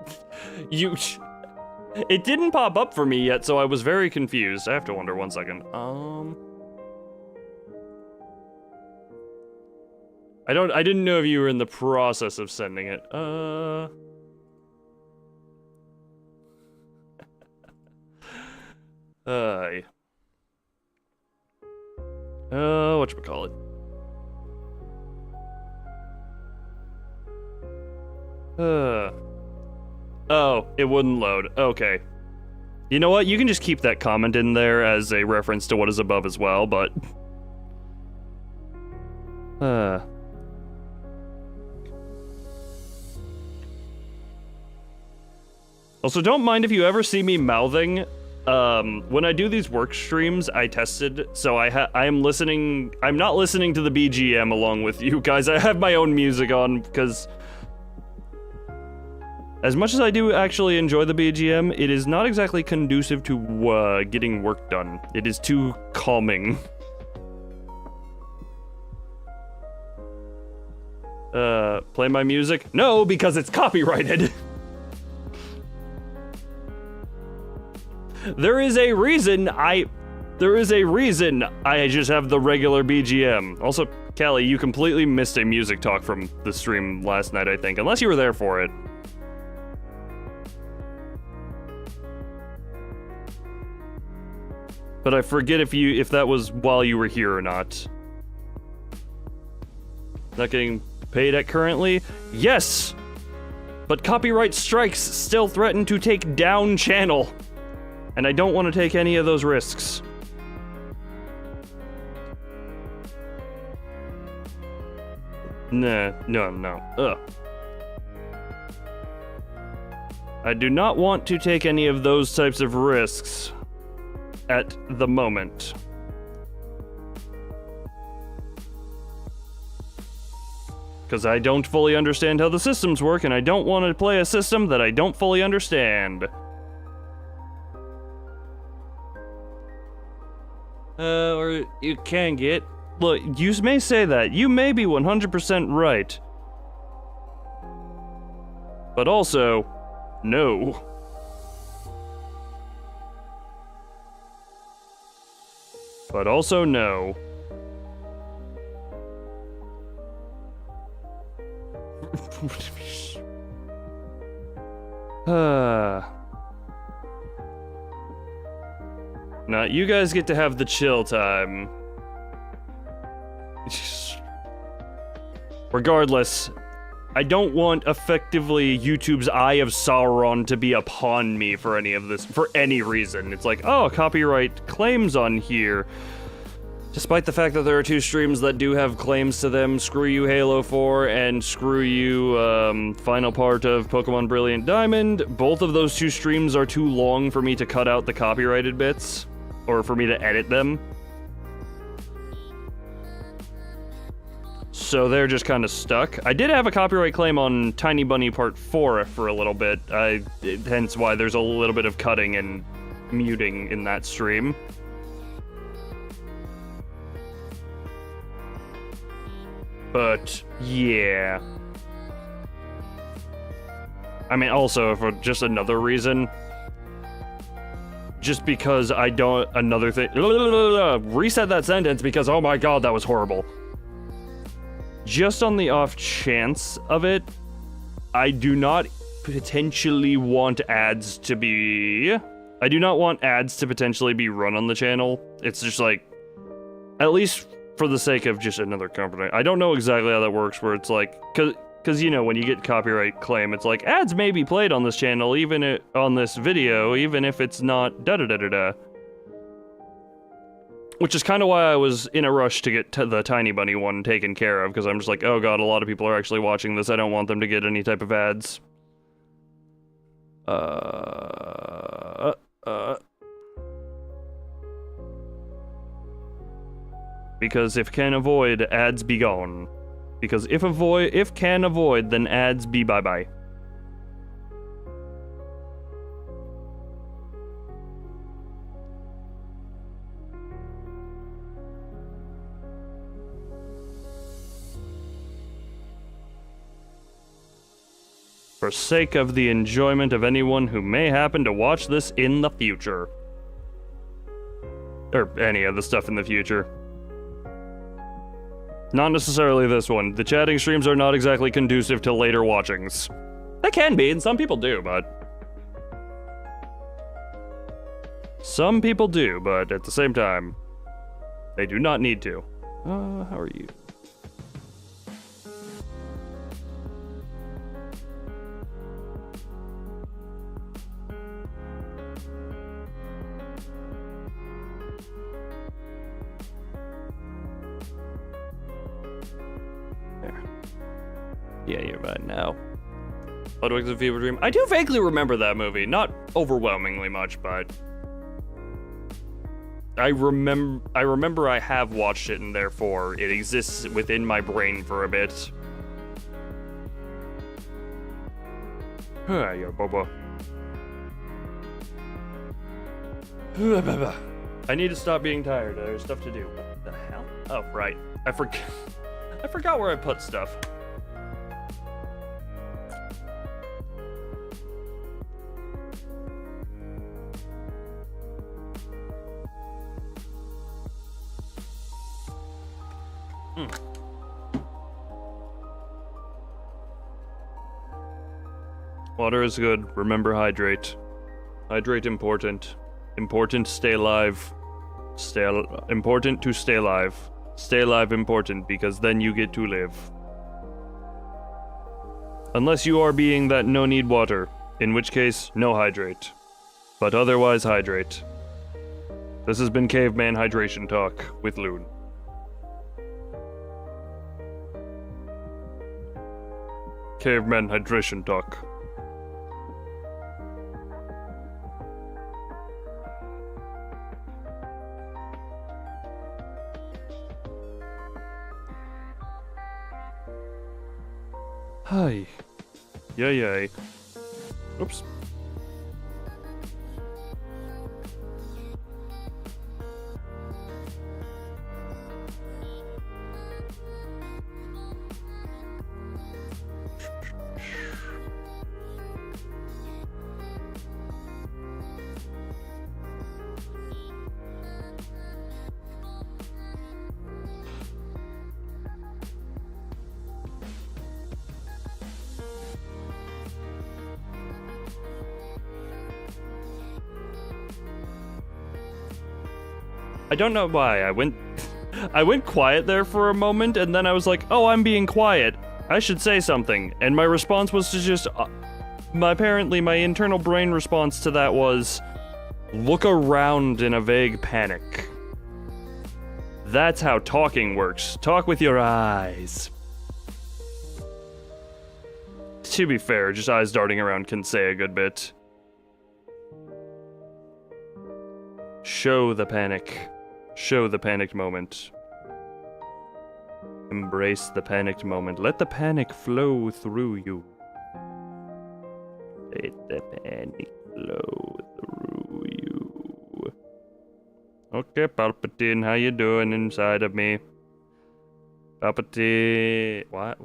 it didn't pop up for me yet, so I was very confused. I have to wonder 1 second. I didn't know if you were in the process of sending it. Whatchamacallit? Oh, it wouldn't load. Okay. You know what? You can just keep that comment in there as a reference to what is above as well, but... Also, don't mind if you ever see me mouthing. When I do these work streams, I tested, so I'm listening. I'm not listening to the BGM along with you guys. I have my own music on because, as much as I do actually enjoy the BGM, it is not exactly conducive to getting work done. It is too calming. Play my music? No, because it's copyrighted. There is a reason I just have the regular BGM. Also, Callie, you completely missed a music talk from the stream last night, I think, unless you were there for it. But I forget if that was while you were here or not. Not getting paid at currently? Yes! But copyright strikes still threaten to take down channel. And I don't want to take any of those risks. No. Ugh. I do not want to take any of those types of risks at the moment. Because I don't fully understand how the systems work, and I don't want to play a system that I don't fully understand. Or you can get... Look, you may say that. You may be 100% right. But also, no. But also, no. Now, you guys get to have the chill time. Regardless, I don't want effectively YouTube's Eye of Sauron to be upon me for any of this, for any reason. It's like, oh, copyright claims on here. Despite the fact that there are two streams that do have claims to them, screw you Halo 4 and screw you final part of Pokemon Brilliant Diamond, both of those two streams are too long for me to cut out the copyrighted bits, or for me to edit them. So they're just kind of stuck. I did have a copyright claim on Tiny Bunny Part 4 for a little bit, hence why there's a little bit of cutting and muting in that stream. But, yeah. I mean, also, for just another reason, just because I don't, another thing, reset that sentence because, oh my god, that was horrible. Just on the off chance of it, I do not potentially want ads to be, I do not want ads to potentially be run on the channel. It's just like, at least for the sake of just another company. I don't know exactly how that works, where it's like, because, you know, when you get copyright claim, it's like, ads may be played on this channel, on this video, even if it's not da-da-da-da-da. Which is kind of why I was in a rush to get the Tiny Bunny one taken care of, because I'm just like, oh god, a lot of people are actually watching this, I don't want them to get any type of ads. Because if can avoid, ads be gone. Because if can avoid, then ads be bye-bye. For sake of the enjoyment of anyone who may happen to watch this in the future. Or any of the stuff in the future. Not necessarily this one. The chatting streams are not exactly conducive to later watchings. They can be, and some people do, but... Some people do, but at the same time, they do not need to. How are you? Yeah, you're right now. Ludwig's a Fever Dream. I do vaguely remember that movie. Not overwhelmingly much, but... I remember I have watched it, and therefore it exists within my brain for a bit. Yeah, Boba. I need to stop being tired. There's stuff to do. What the hell? Oh, right. I forgot where I put stuff. Water is good. Remember, hydrate. Hydrate important. Important, stay alive. Important to stay alive. Stay alive important, because then you get to live. Unless you are being that no need water, in which case, no hydrate. But otherwise, hydrate. This has been Caveman Hydration Talk with Loon. Caveman Hydration Talk. Hi. Yay. Oops. I don't know why. I went quiet there for a moment, and then I was like, oh, I'm being quiet. I should say something. And my response was to just... apparently, my internal brain response to that was... look around in a vague panic. That's how talking works. Talk with your eyes. To be fair, just eyes darting around can say a good bit. Show the panic. Show the panicked moment. Embrace the panicked moment. Let the panic flow through you. Let the panic flow through you. Okay, Palpatine, how you doing inside of me? Palpatine... What?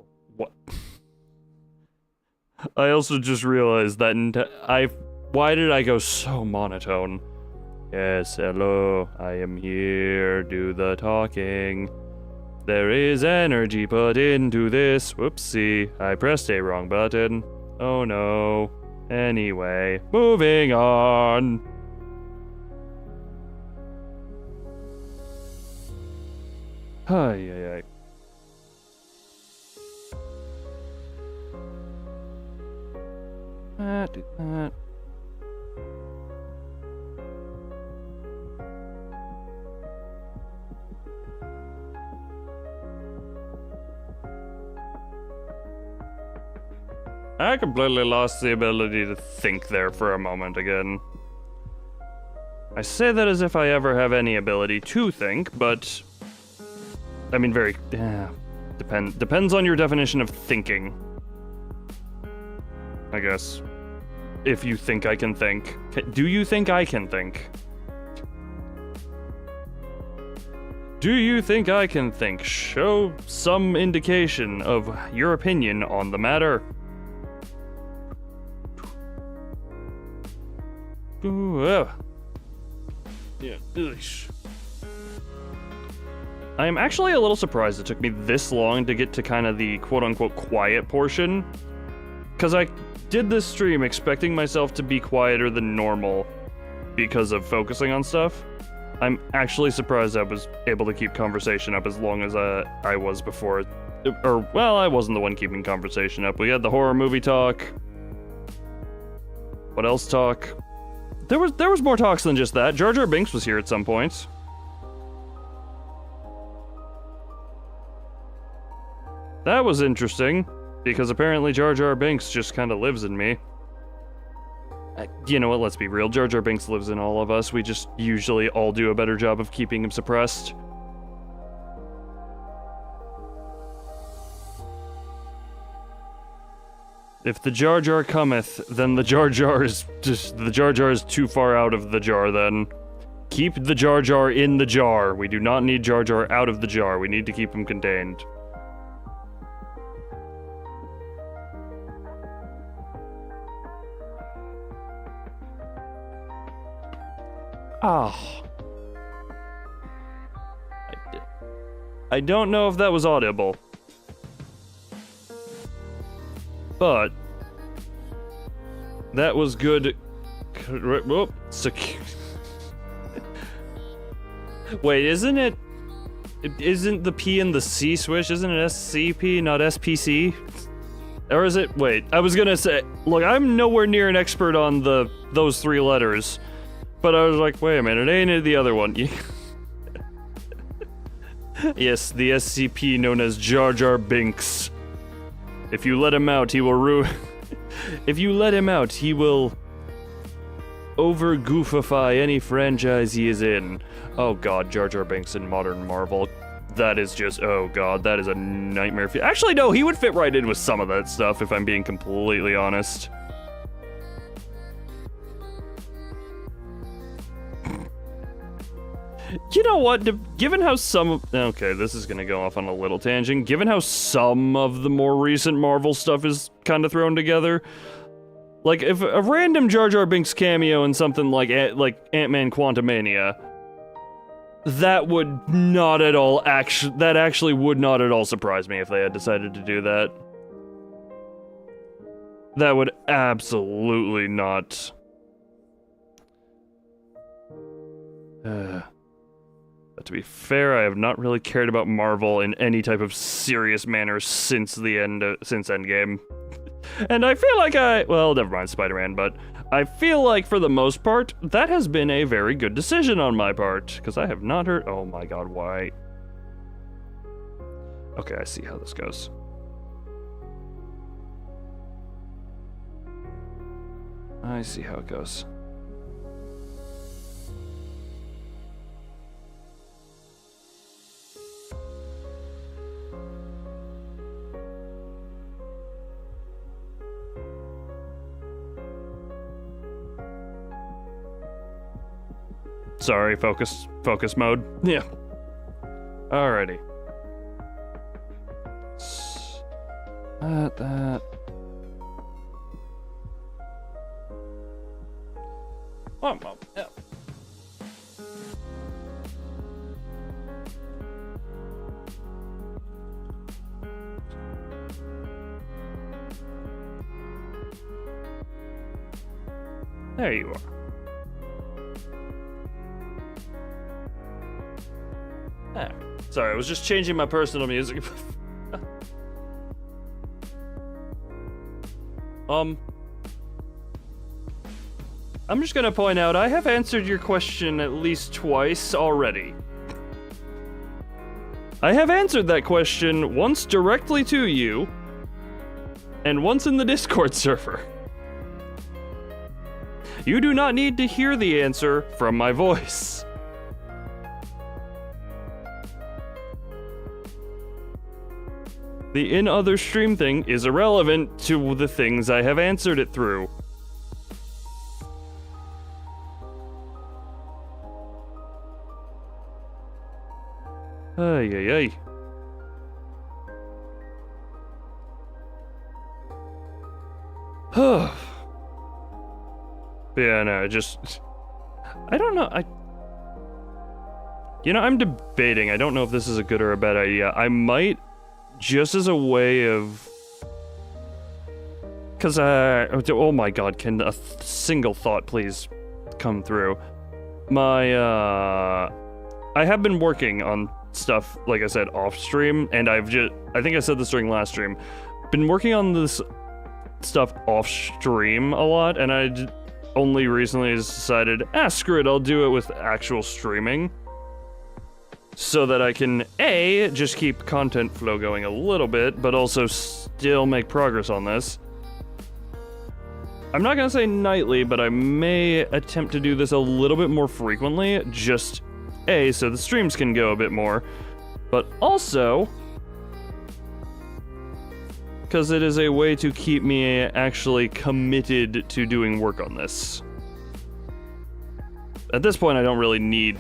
I also just realized that why did I go so monotone? Yes, hello, I am here, do the talking. There is energy put into this. Whoopsie, I pressed a wrong button. Oh no. Anyway, moving on. Hi. Do that. I completely lost the ability to think there for a moment again. I say that as if I ever have any ability to think, but... I mean, depends on your definition of thinking. I guess. If you think I can think. Do you think I can think? Do you think I can think? Show some indication of your opinion on the matter. Ooh, yeah. I am actually a little surprised it took me this long to get to kind of the quote-unquote quiet portion. Because I did this stream expecting myself to be quieter than normal because of focusing on stuff. I'm actually surprised I was able to keep conversation up as long as I was before. Or, well, I wasn't the one keeping conversation up. We had the horror movie talk. What else talk? There was more talks than just that. Jar Jar Binks was here at some points. That was interesting, because apparently Jar Jar Binks just kind of lives in me. You know what, let's be real, Jar Jar Binks lives in all of us. We just usually all do a better job of keeping him suppressed. If the Jar Jar cometh, then the Jar Jar is too far out of the jar then. Keep the Jar Jar in the jar. We do not need Jar Jar out of the jar. We need to keep him contained. Ah. I don't know if that was audible. But that was good. Whoop, wait, isn't it? Isn't the P and the C switch? Isn't it SCP, not SPC? Or is it? Wait, I was gonna say. Look, I'm nowhere near an expert on those three letters, but I was like, wait a minute, ain't it the other one? Yes, the SCP known as Jar Jar Binks. If you let him out, he will If you let him out, he will over-goofify any franchise he is in. Oh god, Jar Jar Binks in modern Marvel. That is just, oh god, that is a nightmare. Actually, no, he would fit right in with some of that stuff, if I'm being completely honest. You know what, given how okay, this is gonna go off on a little tangent. Given how some of the more recent Marvel stuff is kind of thrown together, like, if a random Jar Jar Binks cameo in something like Ant-Man Quantumania, that would not at all actually would not at all surprise me if they had decided to do that. That would absolutely not. But to be fair, I have not really cared about Marvel in any type of serious manner since Endgame. And I feel like well, never mind Spider-Man, but I feel like for the most part, that has been a very good decision on my part, because I have not heard, oh my god, why? Okay, I see how this goes. I see how it goes. Sorry, focus mode. Yeah. Alrighty. That. Oh, yeah. There you are. There. Sorry, I was just changing my personal music. I'm just gonna point out, I have answered your question at least twice already. I have answered that question once directly to you, and once in the Discord server. You do not need to hear the answer from my voice. The in other stream thing is irrelevant to the things I have answered it through. Ay, ay, ay. Yeah, no, just... I don't know, You know, I'm debating. I don't know if this is a good or a bad idea. I might, just as a way of... Because, oh my god, can a single thought please come through? I have been working on stuff, like I said, off stream, and I think I said this during last stream, been working on this stuff off stream a lot, and I only recently decided, screw it, I'll do it with actual streaming. So that I can, A, just keep content flow going a little bit, but also still make progress on this. I'm not gonna say nightly, but I may attempt to do this a little bit more frequently, just A, so the streams can go a bit more, but also because it is a way to keep me actually committed to doing work on this. At this point, I don't really need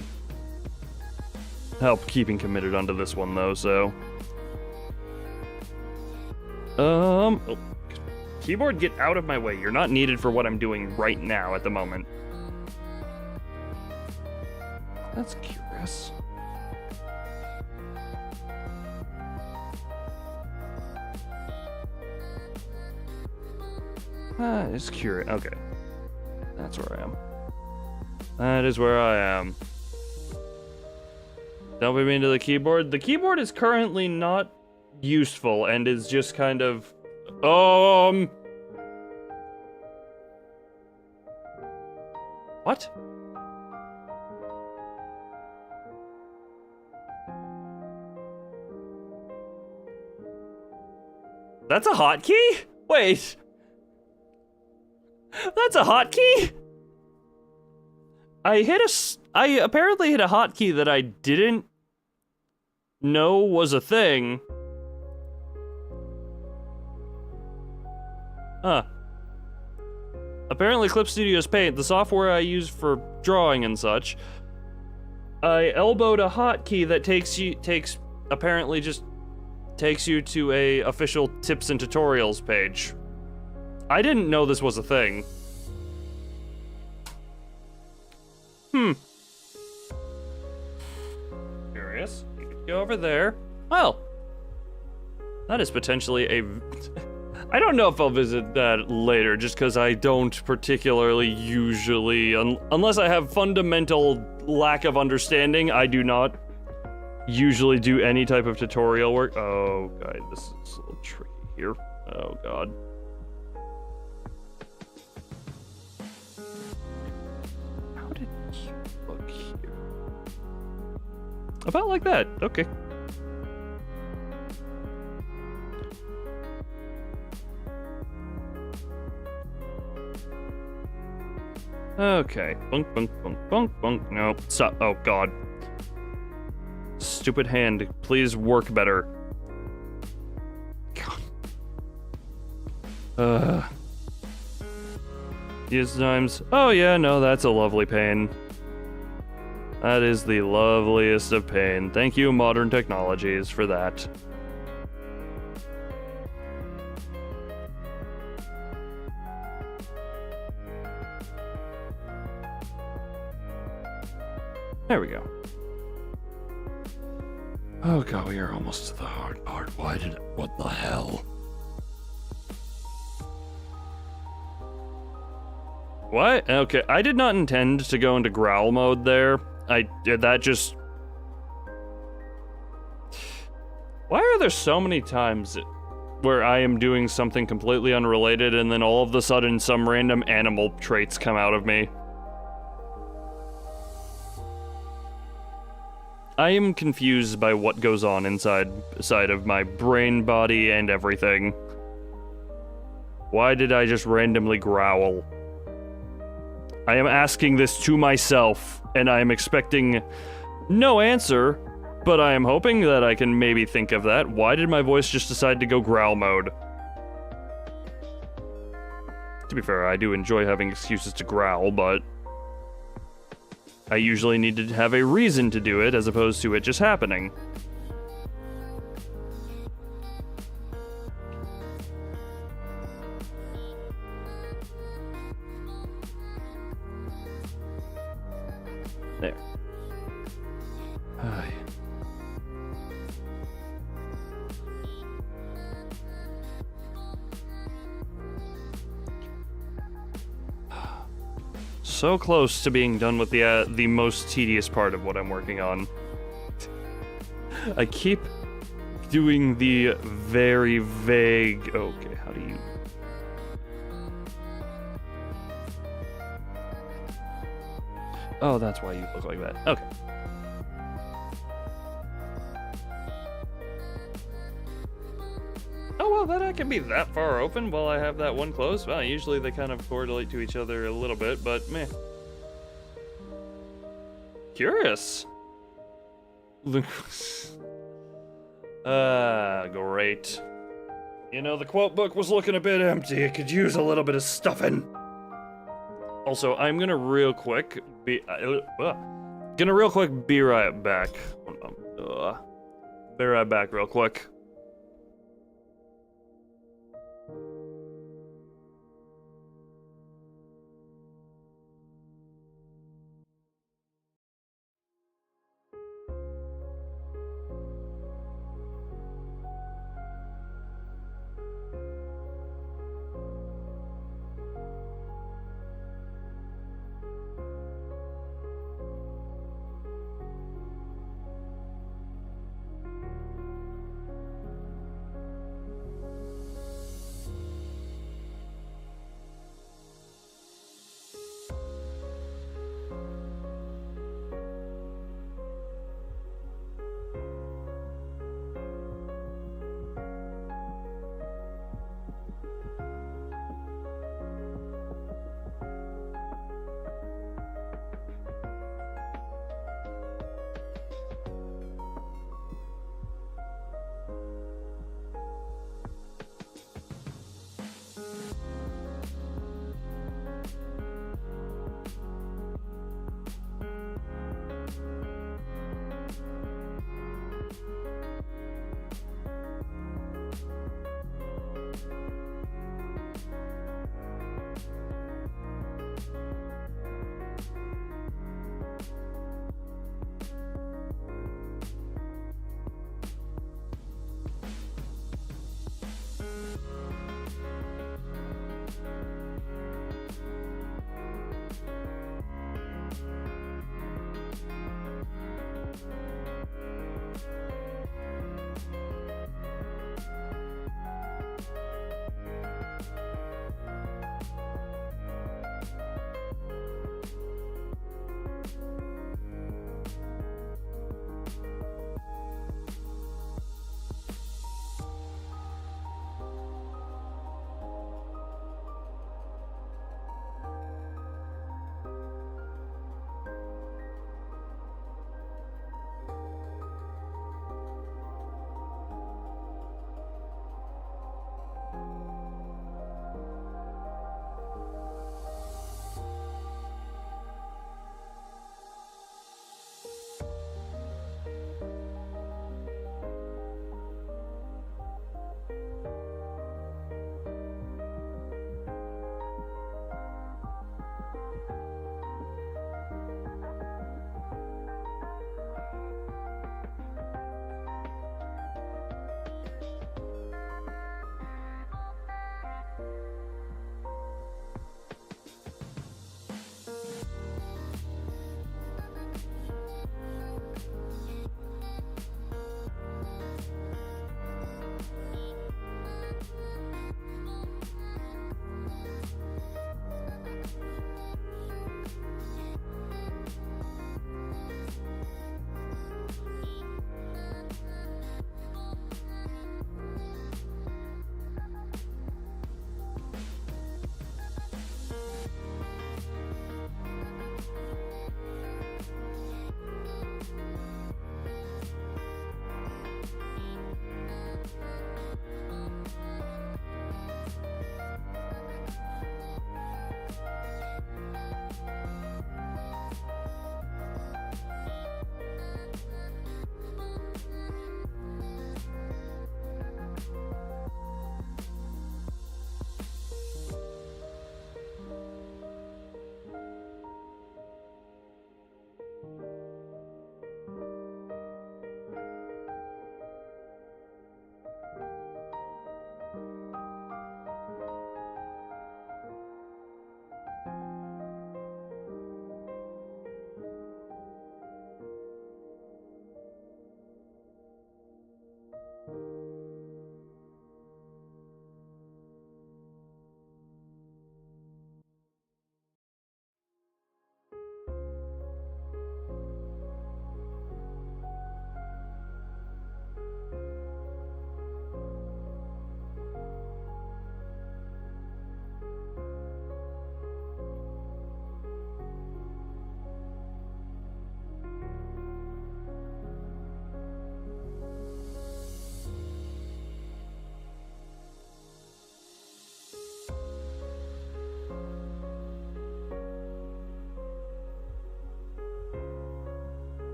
help keeping committed onto this one, though, so... Oh. Keyboard, get out of my way. You're not needed for what I'm doing right now at the moment. That's curious. It's curious. Okay. That's where I am. That is where I am. Don't be mean to the keyboard. The keyboard is currently not useful and is just kind of... What? That's a hotkey? Wait. That's a hotkey? I apparently hit a hotkey that I didn't know was a thing. Huh. Apparently Clip Studio's Paint, the software I use for drawing and such, I elbowed a hotkey that apparently just takes you to a official tips and tutorials page. I didn't know this was a thing. Curious. You could go over there. Well, that is potentially a... I don't know if I'll visit that later, just because I don't particularly usually... unless I have fundamental lack of understanding, I do not usually do any type of tutorial work. Oh, God, this is a little tricky here. Oh, God. How did you look here? About like that. Okay. Okay. Bunk, bunk, bunk, bunk, bunk. No. Stop. Oh, God. Stupid hand. Please work better. God. Use times. Oh, yeah, no, that's a lovely pain. That is the loveliest of pain. Thank you, modern technologies, for that. There we go. Oh god, we are almost to the hard part. What the hell? What? Okay, I did not intend to go into growl mode there. That just... Why are there so many times where I am doing something completely unrelated and then all of a sudden some random animal traits come out of me? I am confused by what goes on inside of my brain, body, and everything. Why did I just randomly growl? I am asking this to myself, and I am expecting no answer, but I am hoping that I can maybe think of that. Why did my voice just decide to go growl mode? To be fair, I do enjoy having excuses to growl, but I usually need to have a reason to do it as opposed to it just happening. There. Ay. So close to being done with the most tedious part of what I'm working on. I keep doing the very vague... Okay, how do you... Oh, that's why you look like that. Okay. Oh, well, that can be that far open while I have that one closed. Well, usually they kind of correlate to each other a little bit, but meh. Curious. Great. You know, the quote book was looking a bit empty. It could use a little bit of stuffing. Also, I'm gonna real quick be right back. Be right back real quick.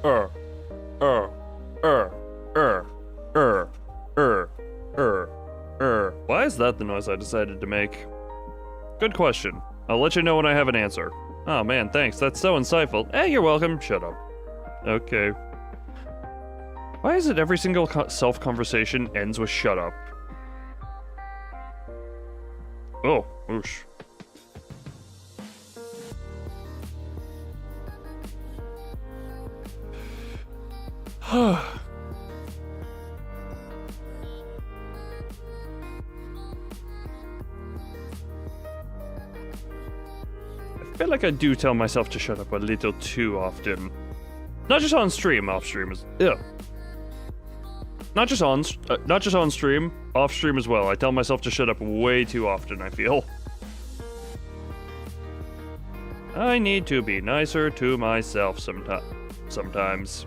er, er, er, er, er, er, er, er. Why is that the noise I decided to make? Good question. I'll let you know when I have an answer. Oh man, thanks. That's so insightful. Hey, you're welcome. Shut up. Okay. Why is it every single self-conversation ends with shut up? Oh, whoosh. I feel like I do tell myself to shut up a little too often. Not just on stream, off stream is not just on stream, off stream as well. I tell myself to shut up way too often, I feel. I need to be nicer to myself sometimes.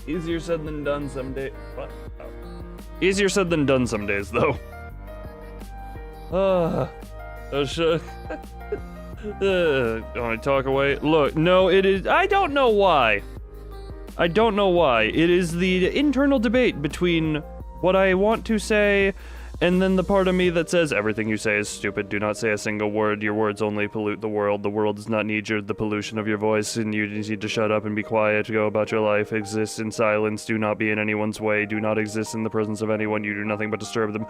Easier said than done some days. What? Oh. Easier said than done some days, though. Shit. Don't I talk away? Look, no, it is. I don't know why. I don't know why. It is the internal debate between what I want to say and then the part of me that says everything you say is stupid. Do not say a single word. Your words only pollute the world. The world does not need the pollution of your voice, and you need to shut up and be quiet. Go about your life. Exist in silence. Do not be in anyone's way. Do not exist in the presence of anyone. You do nothing but disturb them.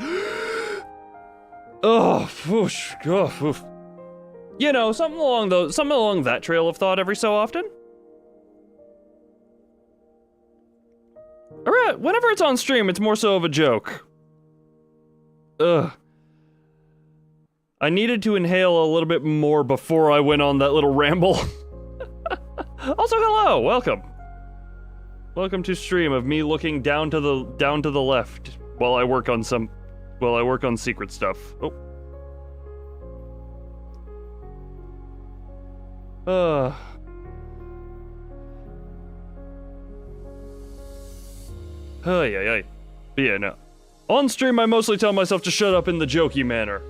Oh, whoosh, oh, oof. You know, something along that trail of thought every so often. Alright, whenever it's on stream, it's more so of a joke. Ugh. I needed to inhale a little bit more before I went on that little ramble. Also, hello, welcome. Welcome to stream of me looking down to the left while I work on secret stuff. Oh. Hey. But yeah, no. On stream, I mostly tell myself to shut up in the jokey manner.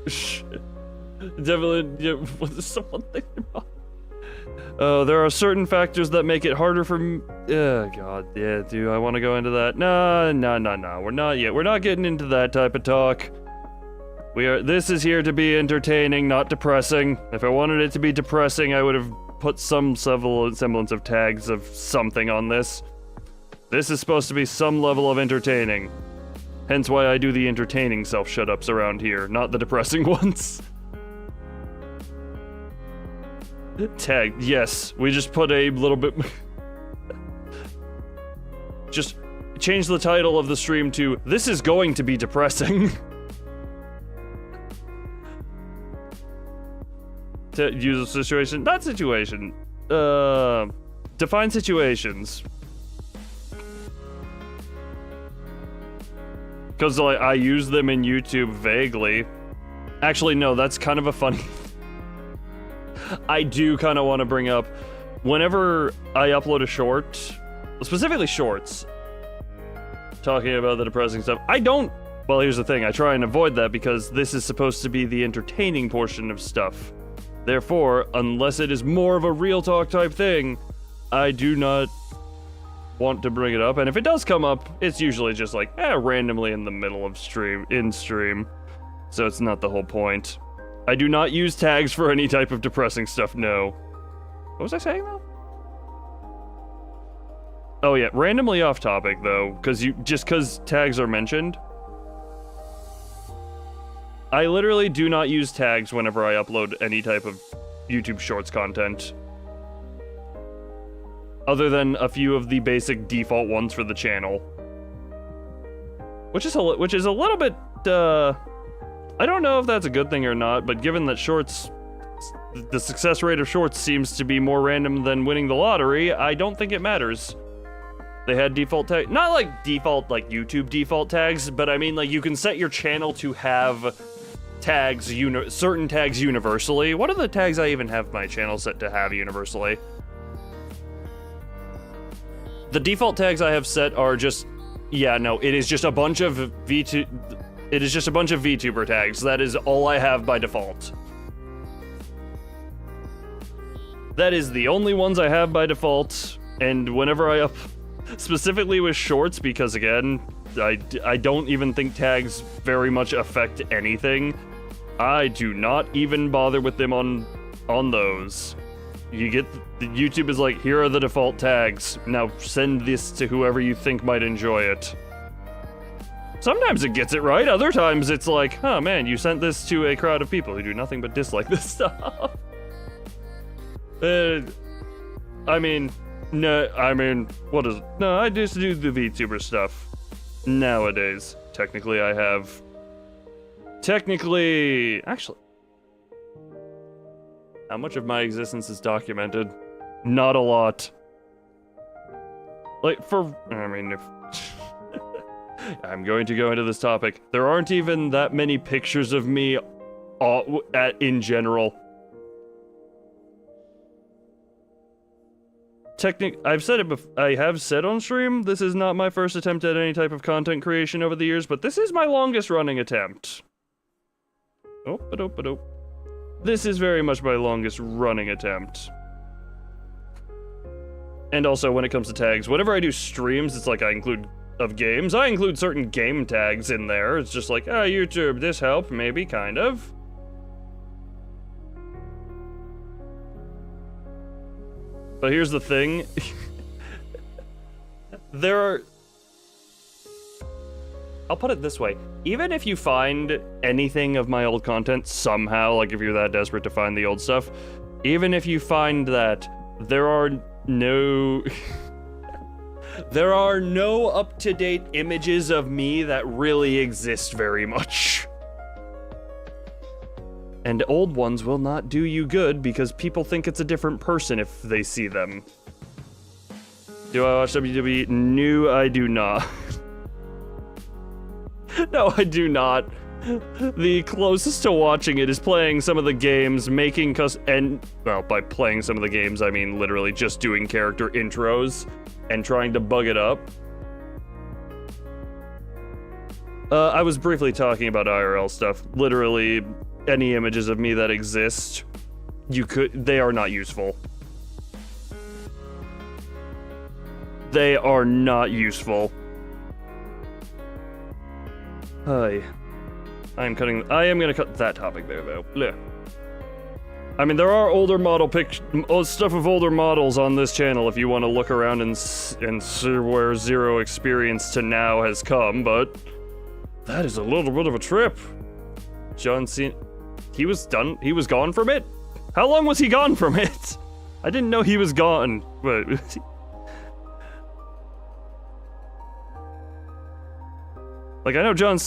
Definitely, yeah, what is someone thinking about? There are certain factors that make it harder for me. Oh, God, yeah, do I want to go into that? No, we're not yet. We're not getting into that type of talk. This is here to be entertaining, not depressing. If I wanted it to be depressing, I would have put some semblance of tags of something on this. This is supposed to be some level of entertaining. Hence why I do the entertaining self-shut-ups around here, not the depressing ones. Tag, yes, we just put a little bit... Just change the title of the stream to, "This is going to be depressing." To use a situation, not situation, define situations. Because I use them in YouTube vaguely. Actually, no, that's kind of a funny... I do kind of want to bring up, whenever I upload a short, specifically shorts, talking about the depressing stuff, well, here's the thing, I try and avoid that because this is supposed to be the entertaining portion of stuff. Therefore, unless it is more of a real talk type thing, I do not want to bring it up, and if it does come up, it's usually just like, randomly in the middle of stream, so it's not the whole point. I do not use tags for any type of depressing stuff, no. What was I saying, though? Oh yeah, randomly off topic, though, just because tags are mentioned. I literally do not use tags whenever I upload any type of YouTube Shorts content. Other than a few of the basic default ones for the channel. Which is a little bit, I don't know if that's a good thing or not, but given that Shorts, the success rate of Shorts seems to be more random than winning the lottery, I don't think it matters. They had default tags, not like default, like YouTube default tags, but I mean, like, you can set your channel to have tags, certain tags universally. What are the tags I even have my channel set to have universally? The default tags I have set are just, yeah, no, it is just a bunch of VTuber tags. That is all I have by default. That is the only ones I have by default, And whenever I up, specifically with shorts, because again, I don't even think tags very much affect anything. I do not even bother with them on those. You get, YouTube is like, here are the default tags. Now send this to whoever you think might enjoy it. Sometimes it gets it right, other times it's like, oh man, you sent this to a crowd of people who do nothing but dislike this stuff. I mean, what is it? No, I just do the VTuber stuff. Nowadays. Technically, actually, how much of my existence is documented? Not a lot. Like, if... I'm going to go into this topic. There aren't even that many pictures of me in general. I've said it before. I have said on stream, this is not my first attempt at any type of content creation over the years, but this is my longest running attempt. This is very much my longest running attempt. And also, when it comes to tags, whenever I do streams, it's like I include certain game tags in there. It's just like, oh, YouTube, this helped, maybe, kind of. But here's the thing. I'll put it this way. Even if you find anything of my old content somehow, like if you're that desperate to find the old stuff, even if you find that, there are no up-to-date images of me that really exist very much. And old ones will not do you good because people think it's a different person if they see them. Do I watch WWE? No, I do not. No, I do not. The closest to watching it is playing some of the games, by playing some of the games, I mean literally just doing character intros and trying to bug it up. I was briefly talking about IRL stuff. Literally, any images of me that exist, they are not useful. They are not useful. I am gonna cut that topic there, though. Blech. I mean, there are older stuff of older models on this channel if you want to look around and see where Zero Experience to now has come, but that is a little bit of a trip. John Cena, he was gone from it? How long was he gone from it? I didn't know he was gone, but... Like, I know John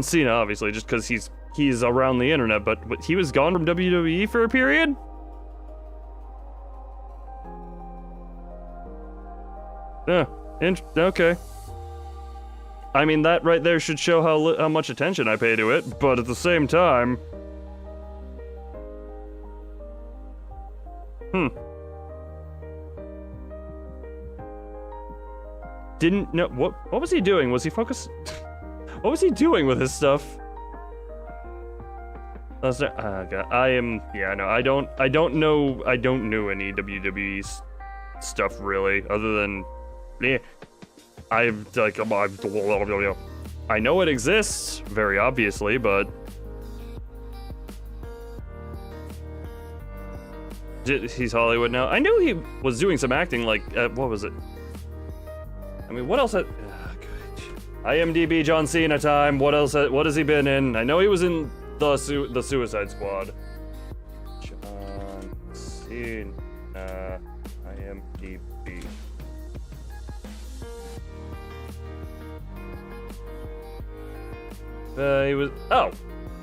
Cena, obviously, just because he's around the internet, but he was gone from WWE for a period? Yeah, okay. I mean, that right there should show how much attention I pay to it, but at the same time... Didn't know what was he doing? Was he focused? What was he doing with his stuff? God, I don't know any WWE stuff really, other than I know it exists very obviously, but he's Hollywood now. I knew he was doing some acting, like what was it? I mean, what else? IMDb John Cena time. What else? What has he been in? I know he was in the Suicide Squad. John Cena, IMDb.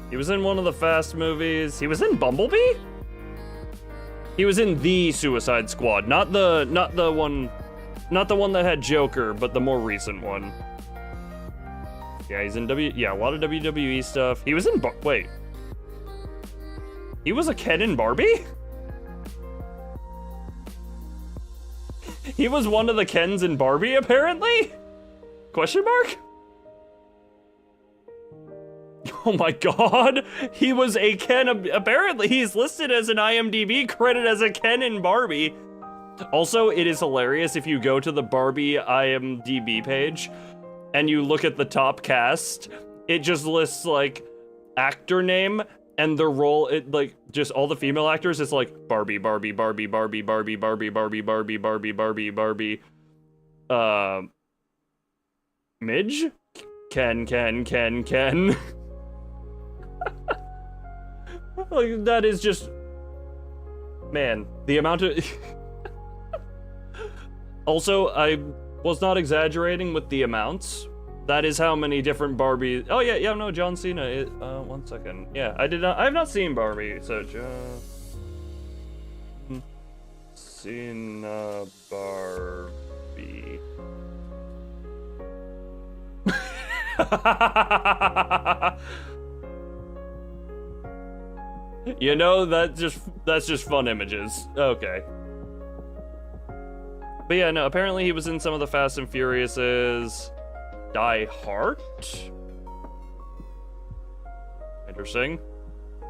He was in one of the Fast movies. He was in Bumblebee. He was in the Suicide Squad, not the one that had Joker, but the more recent one. Yeah, he's in a lot of WWE stuff. He was in wait. He was a Ken in Barbie? He was one of the Kens in Barbie, apparently? Question mark? Oh my god, he was a Ken, apparently he's listed as an IMDb credit as a Ken in Barbie. Also, it is hilarious if you go to the Barbie IMDb page and you look at the top cast, it just lists like actor name and the role, it like just all the female actors, it's like Barbie, Barbie, Barbie, Barbie, Barbie, Barbie, Barbie, Barbie, Barbie, Barbie, Barbie, Midge? Ken. Like, that is just, man, the amount of, also, I was not exaggerating with the amounts. That is how many different Barbies. Oh yeah, no, John Cena. 1 second. Yeah, I have not seen Barbie. So John Cena Barbie. You know, that's just fun images. Okay. But yeah, no, apparently he was in some of the Fast and Furiouses. Die Hard? Interesting.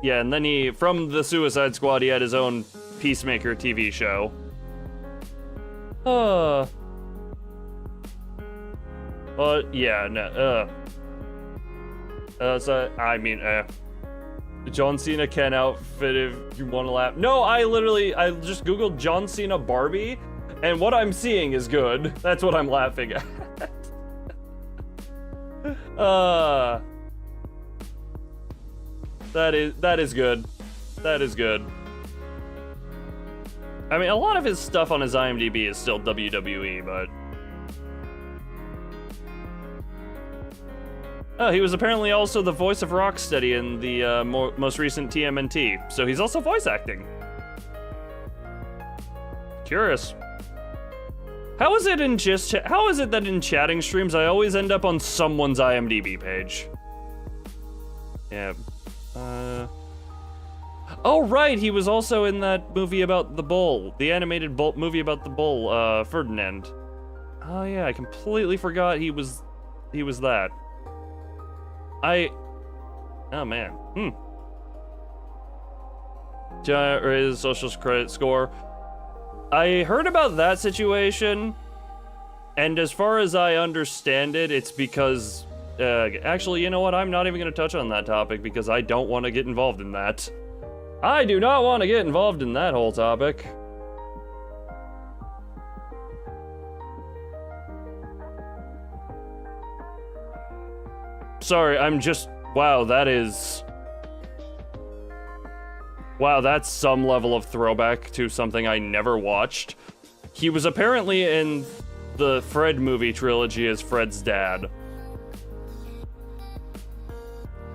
Yeah, and then he, from the Suicide Squad, he had his own Peacemaker TV show. But yeah, no, so, I mean, John Cena Ken outfit if you want to laugh. No, I just Googled John Cena Barbie, and what I'm seeing is good. That's what I'm laughing at. That is good. That is good. I mean, a lot of his stuff on his IMDb is still WWE, but... Oh, he was apparently also the voice of Rocksteady in the most recent TMNT, so he's also voice acting. Curious. How is it that in chatting streams I always end up on someone's IMDb page? Yeah. Oh right, he was also in that movie about the bull, the animated movie about the bull, Ferdinand. Oh yeah, I completely forgot he was that. Oh man, his social credit score. I heard about that situation, and as far as I understand it, it's because, actually, you know what, I'm not even gonna touch on that topic because I don't want to get involved in that. I do not want to get involved in that whole topic. Sorry, I'm just, wow, that's some level of throwback to something I never watched. He was apparently in the Fred movie trilogy as Fred's dad.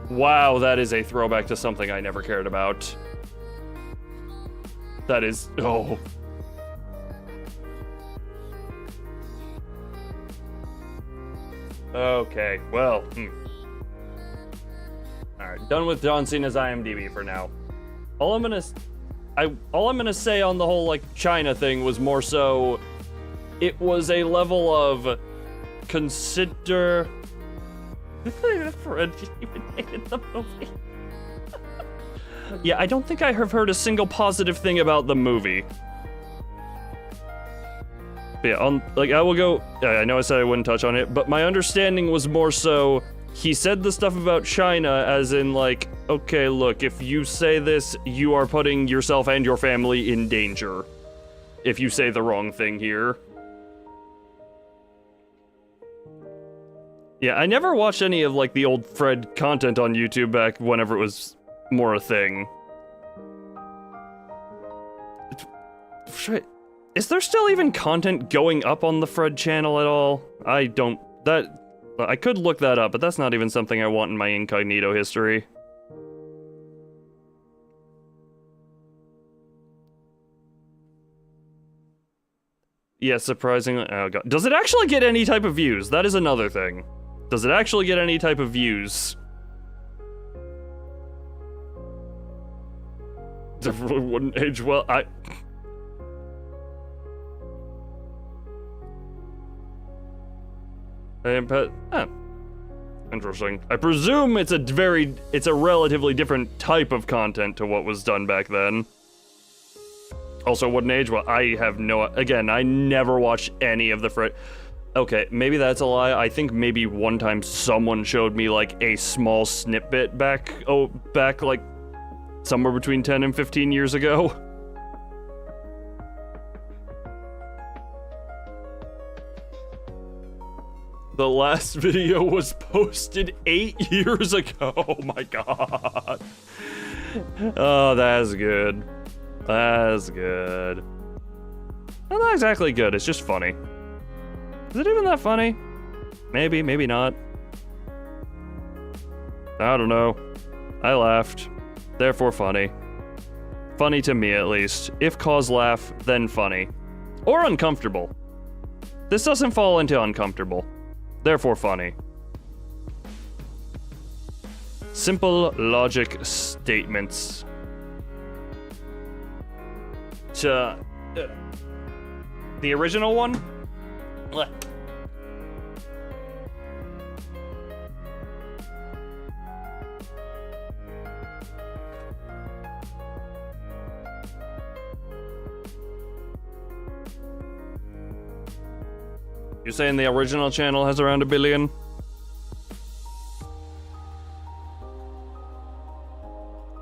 Wow, that is a throwback to something I never cared about. That is, oh. Okay, well, Alright, done with John Cena's IMDb for now. All I'm gonna say on the whole, like, China thing was more so, it was a level of consider... Fred even hated the movie. Yeah, I don't think I have heard a single positive thing about the movie. But yeah, I will go... I know I said I wouldn't touch on it, but my understanding was more so... He said the stuff about China as in, like, okay, look, if you say this, you are putting yourself and your family in danger. If you say the wrong thing here. Yeah, I never watched any of, like, the old Fred content on YouTube back whenever it was more a thing. Is there still even content going up on the Fred channel at all? I could look that up, but that's not even something I want in my incognito history. Yeah, surprisingly, oh god. Does it actually get any type of views? That is another thing. Does it actually get any type of views? Definitely wouldn't age well. Interesting. I presume it's a relatively different type of content to what was done back then. Also, what an age? Well, I have no... Again, I never watched any of the Okay, maybe that's a lie. I think maybe one time someone showed me, like, a small snippet back, like, somewhere between 10 and 15 years ago. The last video was posted 8 years ago. Oh my god. Oh, that's good. That's good. Not exactly good, it's just funny. Is it even that funny? Maybe, maybe not. I don't know. I laughed. Therefore funny. Funny to me, at least. If cause laugh, then funny. Or uncomfortable. This doesn't fall into uncomfortable. Therefore funny. Simple logic statements. The original one? Blech. You're saying the original channel has around 1 billion?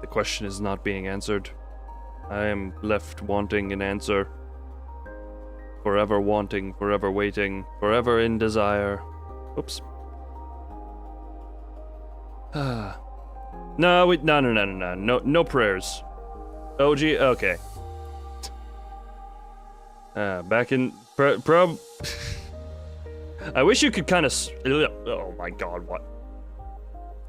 The question is not being answered. I am left wanting an answer. Forever wanting, forever waiting, forever in desire. Oops. No prayers. OG, okay. Back in... I wish you could kind of... Oh my god, what?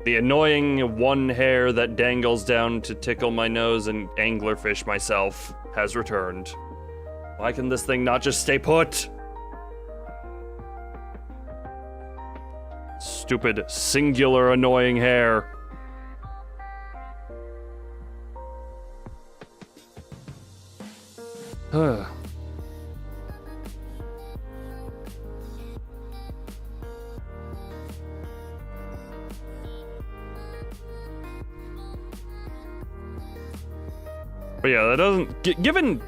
The annoying one hair that dangles down to tickle my nose and anglerfish myself has returned. Why can this thing not just stay put? Stupid, singular, annoying hair. But yeah, that doesn't... Given...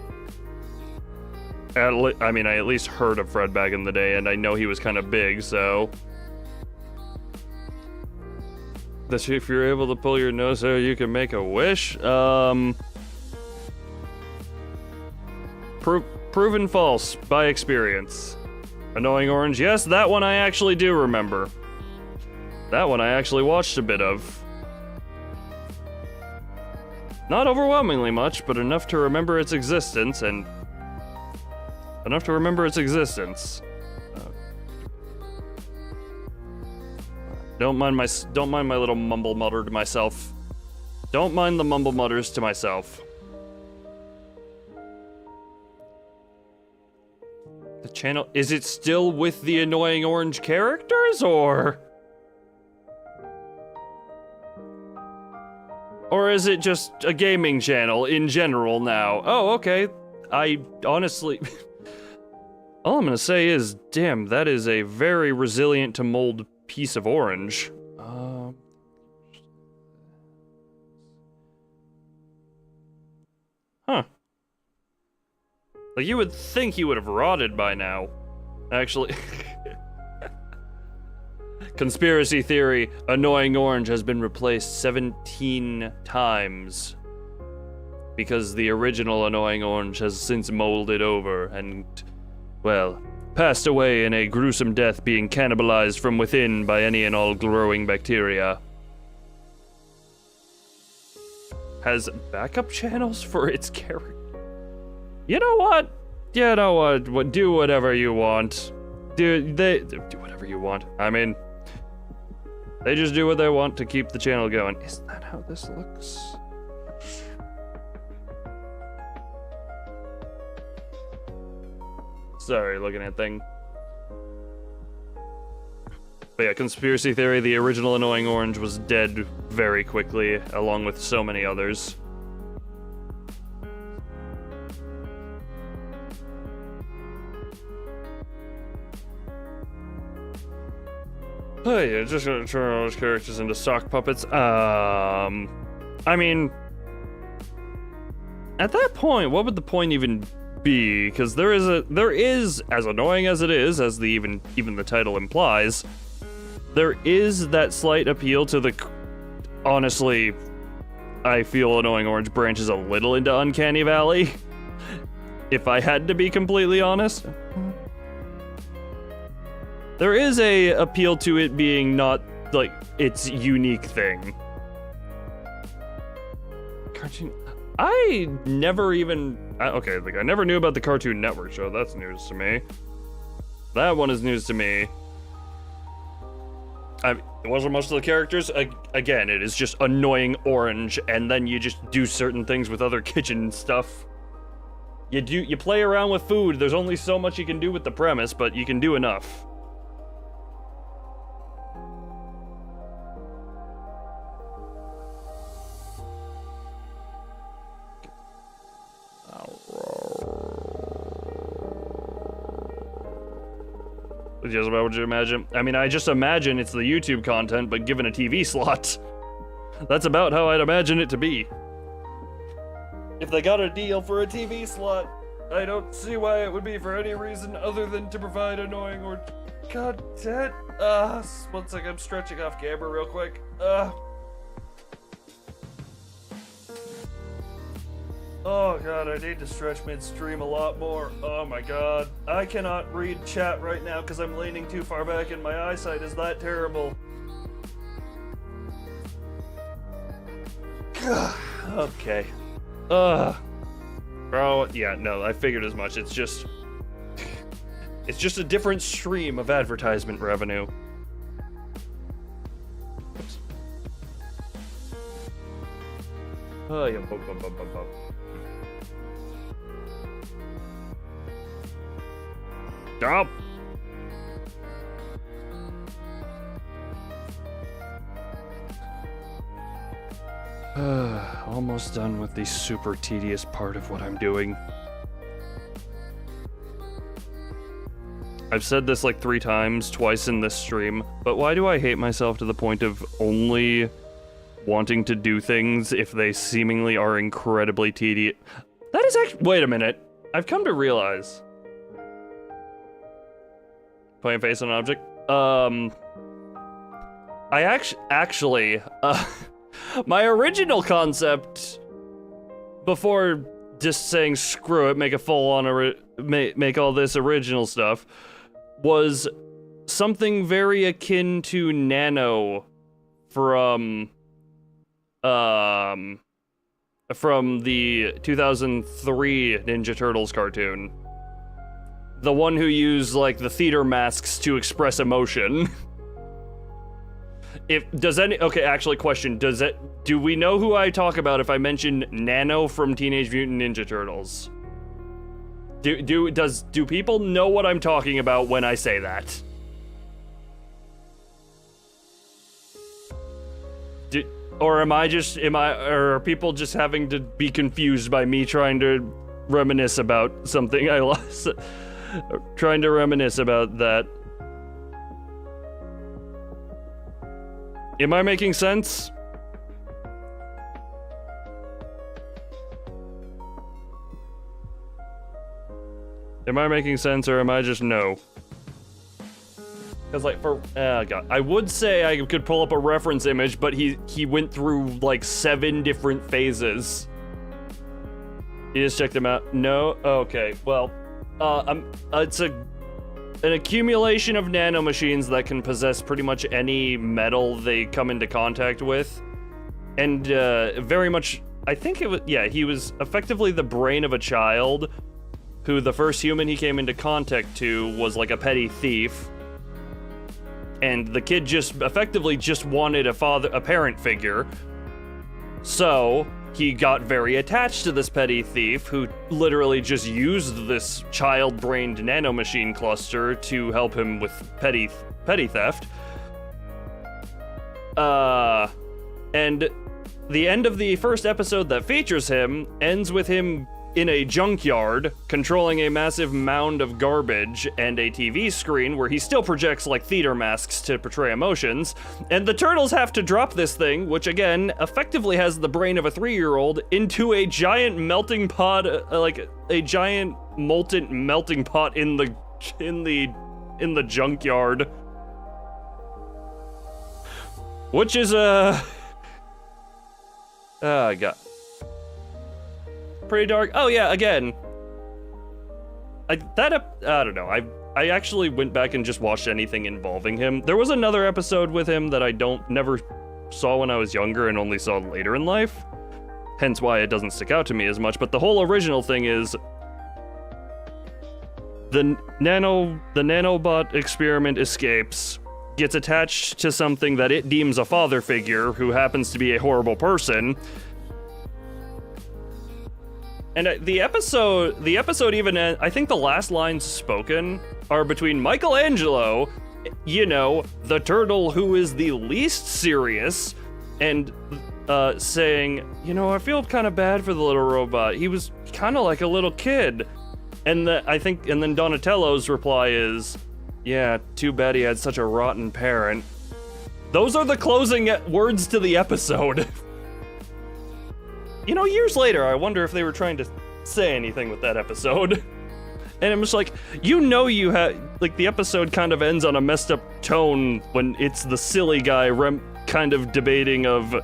I mean, I at least heard of Fred back in the day, and I know he was kind of big, so... That if you're able to pull your nose out, you can make a wish? Proven false by experience. Annoying Orange, yes, that one I actually do remember. That one I actually watched a bit of. Not overwhelmingly much, but enough to remember its existence, and... Enough to remember its existence. Don't mind my little mumble mutter to myself. Don't mind the mumble mutters to myself. The channel, is it still with the annoying orange characters, or? Or is it just a gaming channel in general now? Oh, okay. I honestly... All I'm gonna say is, damn, that is a very resilient to mold piece of orange. Huh. Like, you would think he would have rotted by now. Actually... Conspiracy theory, annoying orange has been replaced 17 times. Because the original annoying orange has since molded over and, well, passed away in a gruesome death, being cannibalized from within by any and all growing bacteria. Has backup channels for its character. You know what? You know what? Do whatever you want. Do whatever you want. I mean, they just do what they want to keep the channel going. Isn't that how this looks? Sorry, looking at thing. But yeah, conspiracy theory, the original annoying orange was dead very quickly, along with so many others. Oh yeah, just gonna turn all those characters into sock puppets. I mean, at that point, what would the point even be? Because there is, as annoying as it is, as the even the title implies, there is that slight appeal to the. Honestly, I feel Annoying Orange branches a little into Uncanny Valley. If I had to be completely honest, there is a appeal to it being not like its unique thing. Cartoon. I never even. Okay, like I never knew about the Cartoon Network show. That's news to me. That one is news to me. It wasn't most of the characters. Again, it is just Annoying Orange, and then you just do certain things with other kitchen stuff. You play around with food. There's only so much you can do with the premise, but you can do enough. Just about what you imagine. I mean, I just imagine it's the YouTube content, but given a TV slot. That's about how I'd imagine it to be. If they got a deal for a TV slot, I don't see why it would be for any reason other than to provide annoying or content. One second, I'm stretching off camera real quick. Oh god, I need to stretch midstream a lot more. Oh my god. I cannot read chat right now because I'm leaning too far back and my eyesight is that terrible. Okay. Bro, yeah, no, I figured as much. It's just a different stream of advertisement revenue. Oops. Oh, yeah, Stop! Almost done with the super tedious part of what I'm doing. I've said this like 3 times, twice in this stream, but why do I hate myself to the point of only wanting to do things if they seemingly are incredibly tedious? That is actually— wait a minute. I've come to realize— putting face on an object? I actually, my original concept, before just saying screw it, make a full-on, make all this original stuff, was something very akin to Nano from the 2003 Ninja Turtles cartoon. The one who used, like, the theater masks to express emotion. Okay, actually, question, do we know who I talk about if I mention Nano from Teenage Mutant Ninja Turtles? Do people know what I'm talking about when I say that? Or are people just having to be confused by me trying to reminisce about something I lost? Trying to reminisce about that. Am I making sense? Am I making sense, or am I just no? Because, like, God, I would say I could pull up a reference image, but he went through, like, 7 different phases. You just checked them out? No? Okay, well, it's an accumulation of nanomachines that can possess pretty much any metal they come into contact with. And, very much, I think he was effectively the brain of a child, who the first human he came into contact to was, like, a petty thief. And the kid just effectively just wanted a parent figure. So he got very attached to this petty thief, who literally just used this child-brained nanomachine cluster to help him with petty theft. And the end of the first episode that features him ends with him in a junkyard, controlling a massive mound of garbage and a TV screen where he still projects like theater masks to portray emotions, and the turtles have to drop this thing, which again effectively has the brain of a 3-year-old, into a giant melting pot, like a giant molten melting pot in the junkyard, which is God. Pretty dark. Oh yeah, again. I don't know. I actually went back and just watched anything involving him. There was another episode with him that I never saw when I was younger and only saw later in life. Hence why it doesn't stick out to me as much, but the whole original thing is the nanobot experiment escapes, gets attached to something that it deems a father figure who happens to be a horrible person. And the episode even, I think the last lines spoken are between Michelangelo, you know, the turtle who is the least serious, and saying, you know, I feel kind of bad for the little robot. He was kind of like a little kid. And then Donatello's reply is, yeah, too bad he had such a rotten parent. Those are the closing words to the episode. You know, years later, I wonder if they were trying to say anything with that episode. And I'm just like, you know, like, the episode kind of ends on a messed up tone when it's the silly guy kind of debating of,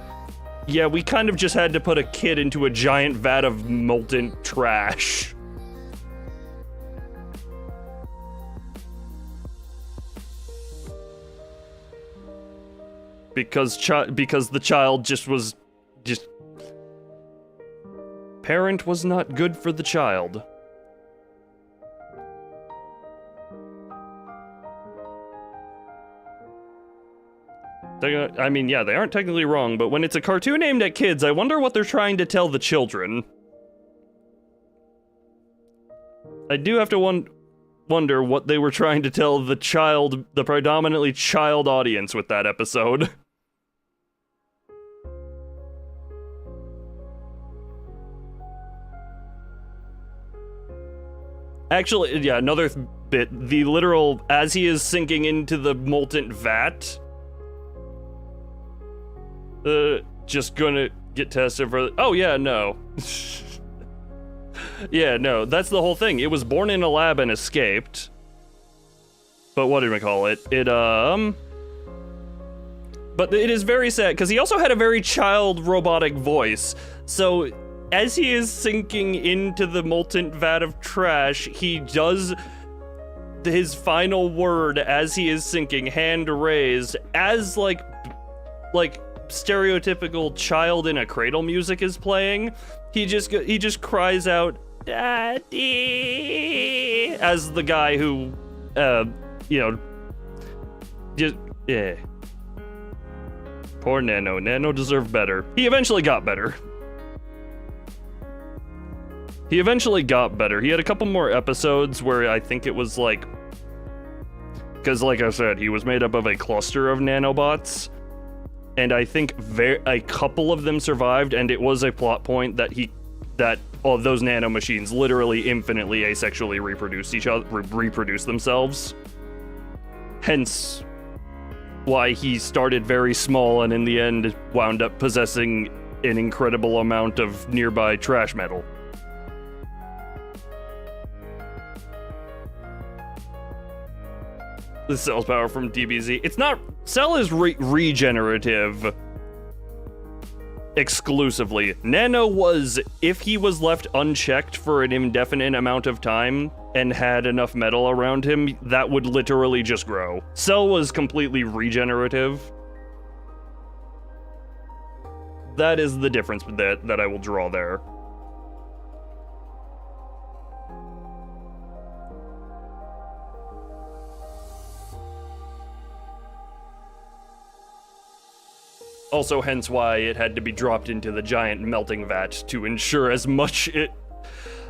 yeah, we kind of just had to put a kid into a giant vat of molten trash. Because the child just parent was not good for the child. I mean, yeah, they aren't technically wrong, but when it's a cartoon aimed at kids, I wonder what they're trying to tell the children. I do have to wonder what they were trying to tell the predominantly child audience with that episode. Actually, yeah, another bit, the literal, as he is sinking into the molten vat, just gonna get tested for, oh yeah, no. Yeah, no, that's the whole thing. It was born in a lab and escaped. But what do we call it? But it is very sad, because he also had a very child robotic voice, so as he is sinking into the molten vat of trash, he does his final word as he is sinking, hand raised, as like stereotypical child in a cradle music is playing. He just cries out, "Daddy," as the guy who, you know, just, yeah. Poor Nano. Nano deserved better. He eventually got better. He had a couple more episodes where I think it was like, because like I said, he was made up of a cluster of nanobots, and I think a couple of them survived, and it was a plot point that all of those nanomachines literally infinitely asexually reproduce themselves. Hence why he started very small and in the end wound up possessing an incredible amount of nearby trash metal. The cell's power from DBZ. It's not... Cell is regenerative exclusively. Nano was, if he was left unchecked for an indefinite amount of time and had enough metal around him, that would literally just grow. Cell was completely regenerative. That is the difference that I will draw there. Also, hence why it had to be dropped into the giant melting vat to ensure as much it...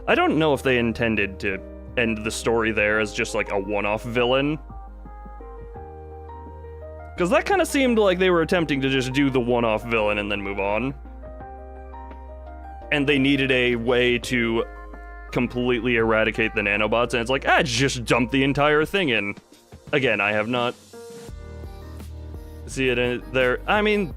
I don't know if they intended to end the story there as just like a one-off villain. Because that kind of seemed like they were attempting to just do the one-off villain and then move on. And they needed a way to completely eradicate the nanobots, and it's like, just dump the entire thing in. Again, I have not see it in there. I mean,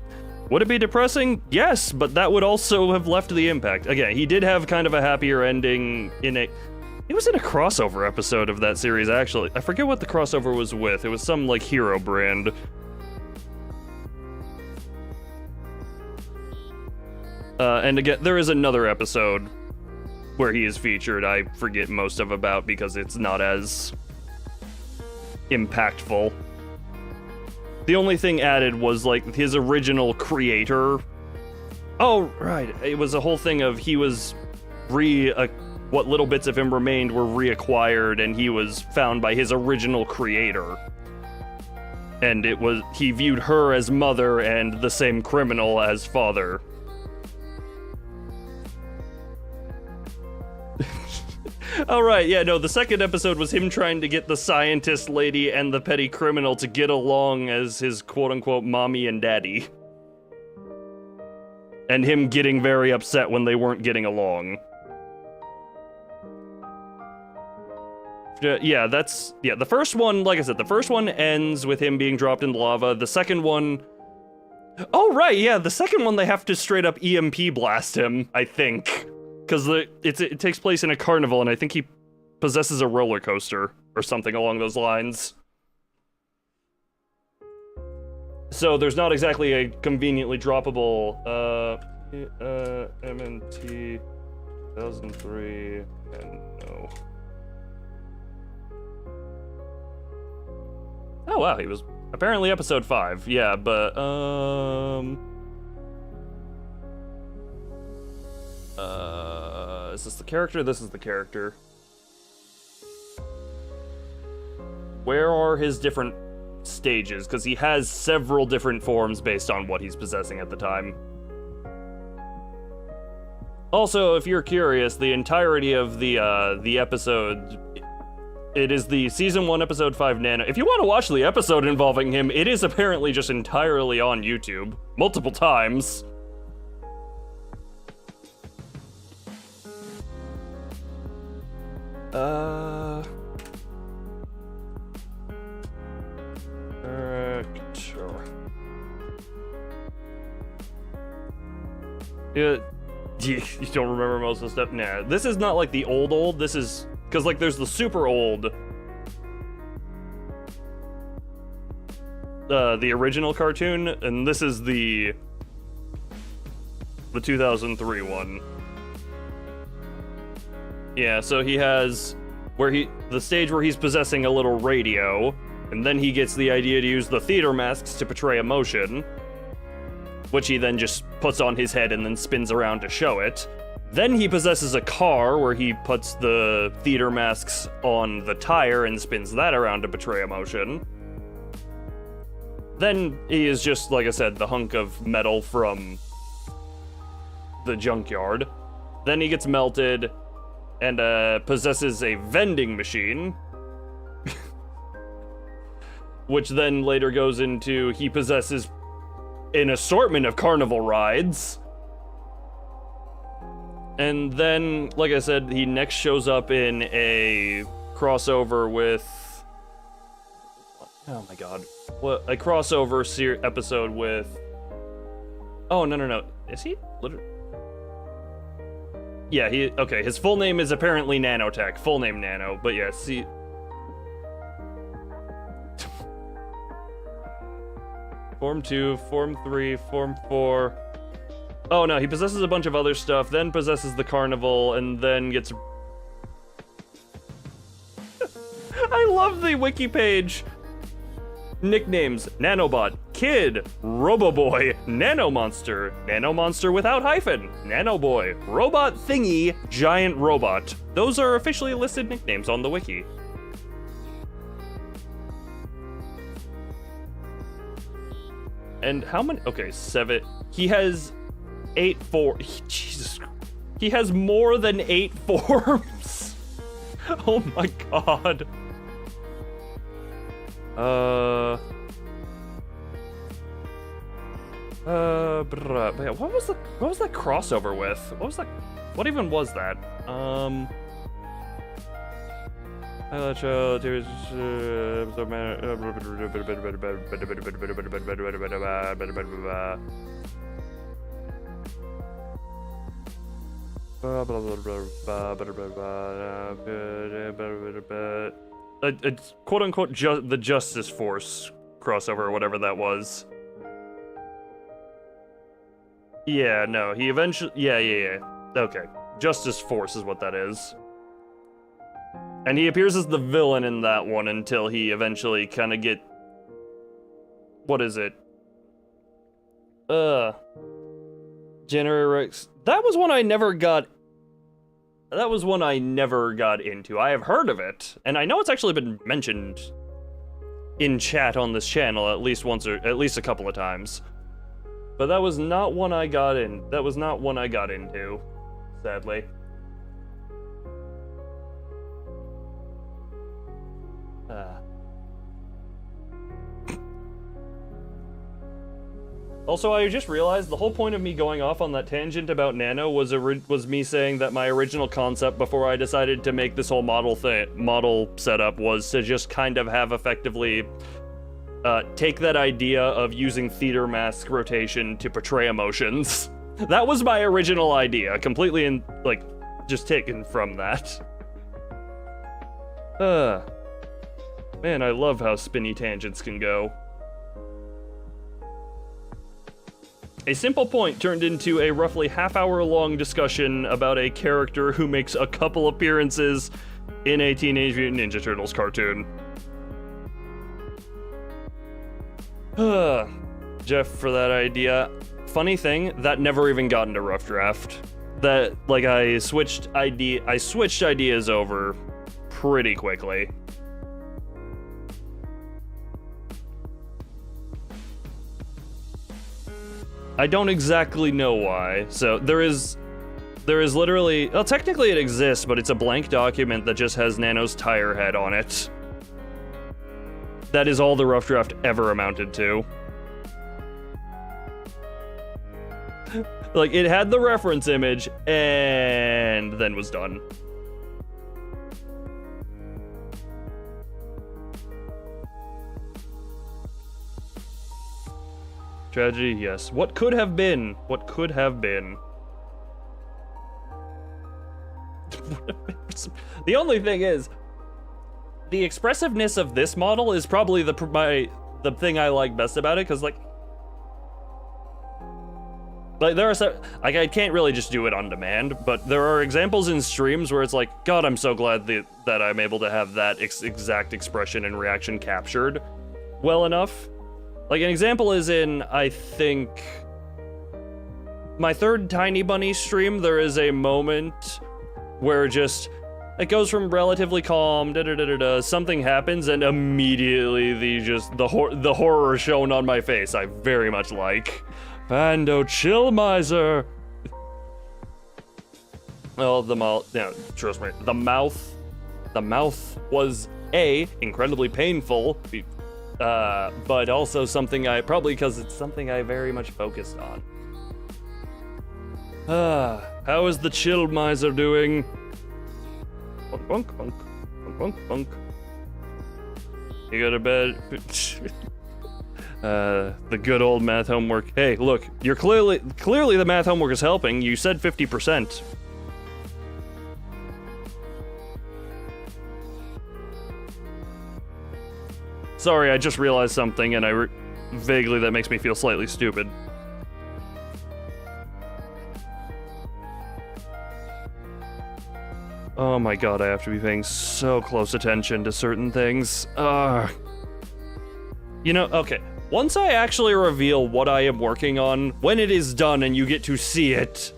would it be depressing? Yes, but that would also have left the impact. Again, he did have kind of a happier ending in it. It was in a crossover episode of that series, actually. I forget what the crossover was with. It was some, like, hero brand. And again, there is another episode where he is featured. I forget most of about because it's not as impactful. The only thing added was, like, his original creator. Oh, right. It was a whole thing of he was what little bits of him remained were reacquired, and he was found by his original creator. And he viewed her as mother and the same criminal as father. Oh, right, yeah, no, the second episode was him trying to get the scientist lady and the petty criminal to get along as his quote-unquote mommy and daddy. And him getting very upset when they weren't getting along. Yeah, the first one, like I said, the first one ends with him being dropped in lava. The second one... Oh, right, yeah, the second one they have to straight up EMP blast him, I think. Because it takes place in a carnival, and I think he possesses a roller coaster or something along those lines. So there's not exactly a conveniently droppable MNT 2003 and no. Oh wow, he was apparently episode 5. Yeah, but is this the character? This is the character. Where are his different stages? Because he has several different forms based on what he's possessing at the time. Also, if you're curious, the entirety of the episode, it is the season 1 episode 5 Nano. If you want to watch the episode involving him, it is apparently just entirely on YouTube multiple times. Sure. Yeah, you don't remember most of the stuff? Nah, this is not like the old. This is, because like there's the super old, the original cartoon, and this is the 2003 one. Yeah, so he has the stage where he's possessing a little radio, and then he gets the idea to use the theater masks to portray emotion, which he then just puts on his head and then spins around to show it. Then he possesses a car where he puts the theater masks on the tire and spins that around to portray emotion. Then he is just, like I said, the hunk of metal from the junkyard. Then he gets melted and possesses a vending machine, which then later goes into he possesses an assortment of carnival rides. And then, like I said, he next shows up in a crossover with... Oh my god. What? A crossover episode with... Oh, no. Is he? Yeah, okay, his full name is apparently Nanotech. Full name Nano, but yeah, see... Form 2, Form 3, Form 4... Oh no, he possesses a bunch of other stuff, then possesses the carnival, and then gets... I love the wiki page! Nicknames: Nanobot, Kid, Roboboy, Nanomonster, Nanomonster without hyphen, Nanoboy, Robot Thingy, Giant Robot. Those are officially listed nicknames on the wiki. And how many? Okay, 7. He has 8 Jesus Christ. He has more than 8 forms. Oh my god. What was that crossover with? What even was that? It's quote unquote the Justice Force crossover or whatever that was. Yeah, no, he eventually. Yeah. Okay. Justice Force is what that is. And he appears as the villain in that one until he eventually kind of get... What is it? January Rex... That was one I never got... That was one I never got into. I have heard of it, and I know it's actually been mentioned in chat on this channel at least once or at least a couple of times. But that was not one I got in. That was not one I got into, sadly. Also, I just realized the whole point of me going off on that tangent about Nano was me saying that my original concept before I decided to make this whole model setup was to just kind of have effectively take that idea of using theater mask rotation to portray emotions. That was my original idea, completely just taken from that. Man, I love how spinny tangents can go. A simple point turned into a roughly half-hour-long discussion about a character who makes a couple appearances in a Teenage Mutant Ninja Turtles cartoon. Jeff for that idea. Funny thing, that never even got into Rough Draft. That, I switched ideas over pretty quickly. I don't exactly know why. So there is literally, well, technically it exists, but it's a blank document that just has Nano's tire head on it. That is all the Rough Draft ever amounted to. It had the reference image and then was done. Tragedy, yes. What could have been? What could have been? The only thing is, the expressiveness of this model is probably the thing I like best about it, because there are some, I can't really just do it on demand, but there are examples in streams where it's God, I'm so glad that I'm able to have that exact expression and reaction captured well enough. An example is in, I think, my third Tiny Bunny stream, there is a moment where it goes from relatively calm, something happens, and immediately the horror shown on my face, I very much like. Bando Chill Miser! Well, trust me, the mouth was, incredibly painful, but also something probably because it's something I very much focused on. How is the Chill Miser doing? Bunk, bunk, bunk, bunk, bunk, bunk. You go to bed. The good old math homework. Hey, look, you're clearly the math homework is helping. You said 50%. Sorry, I just realized something, and vaguely that makes me feel slightly stupid. Oh my god, I have to be paying so close attention to certain things. Okay. Once I actually reveal what I am working on, when it is done and you get to see it,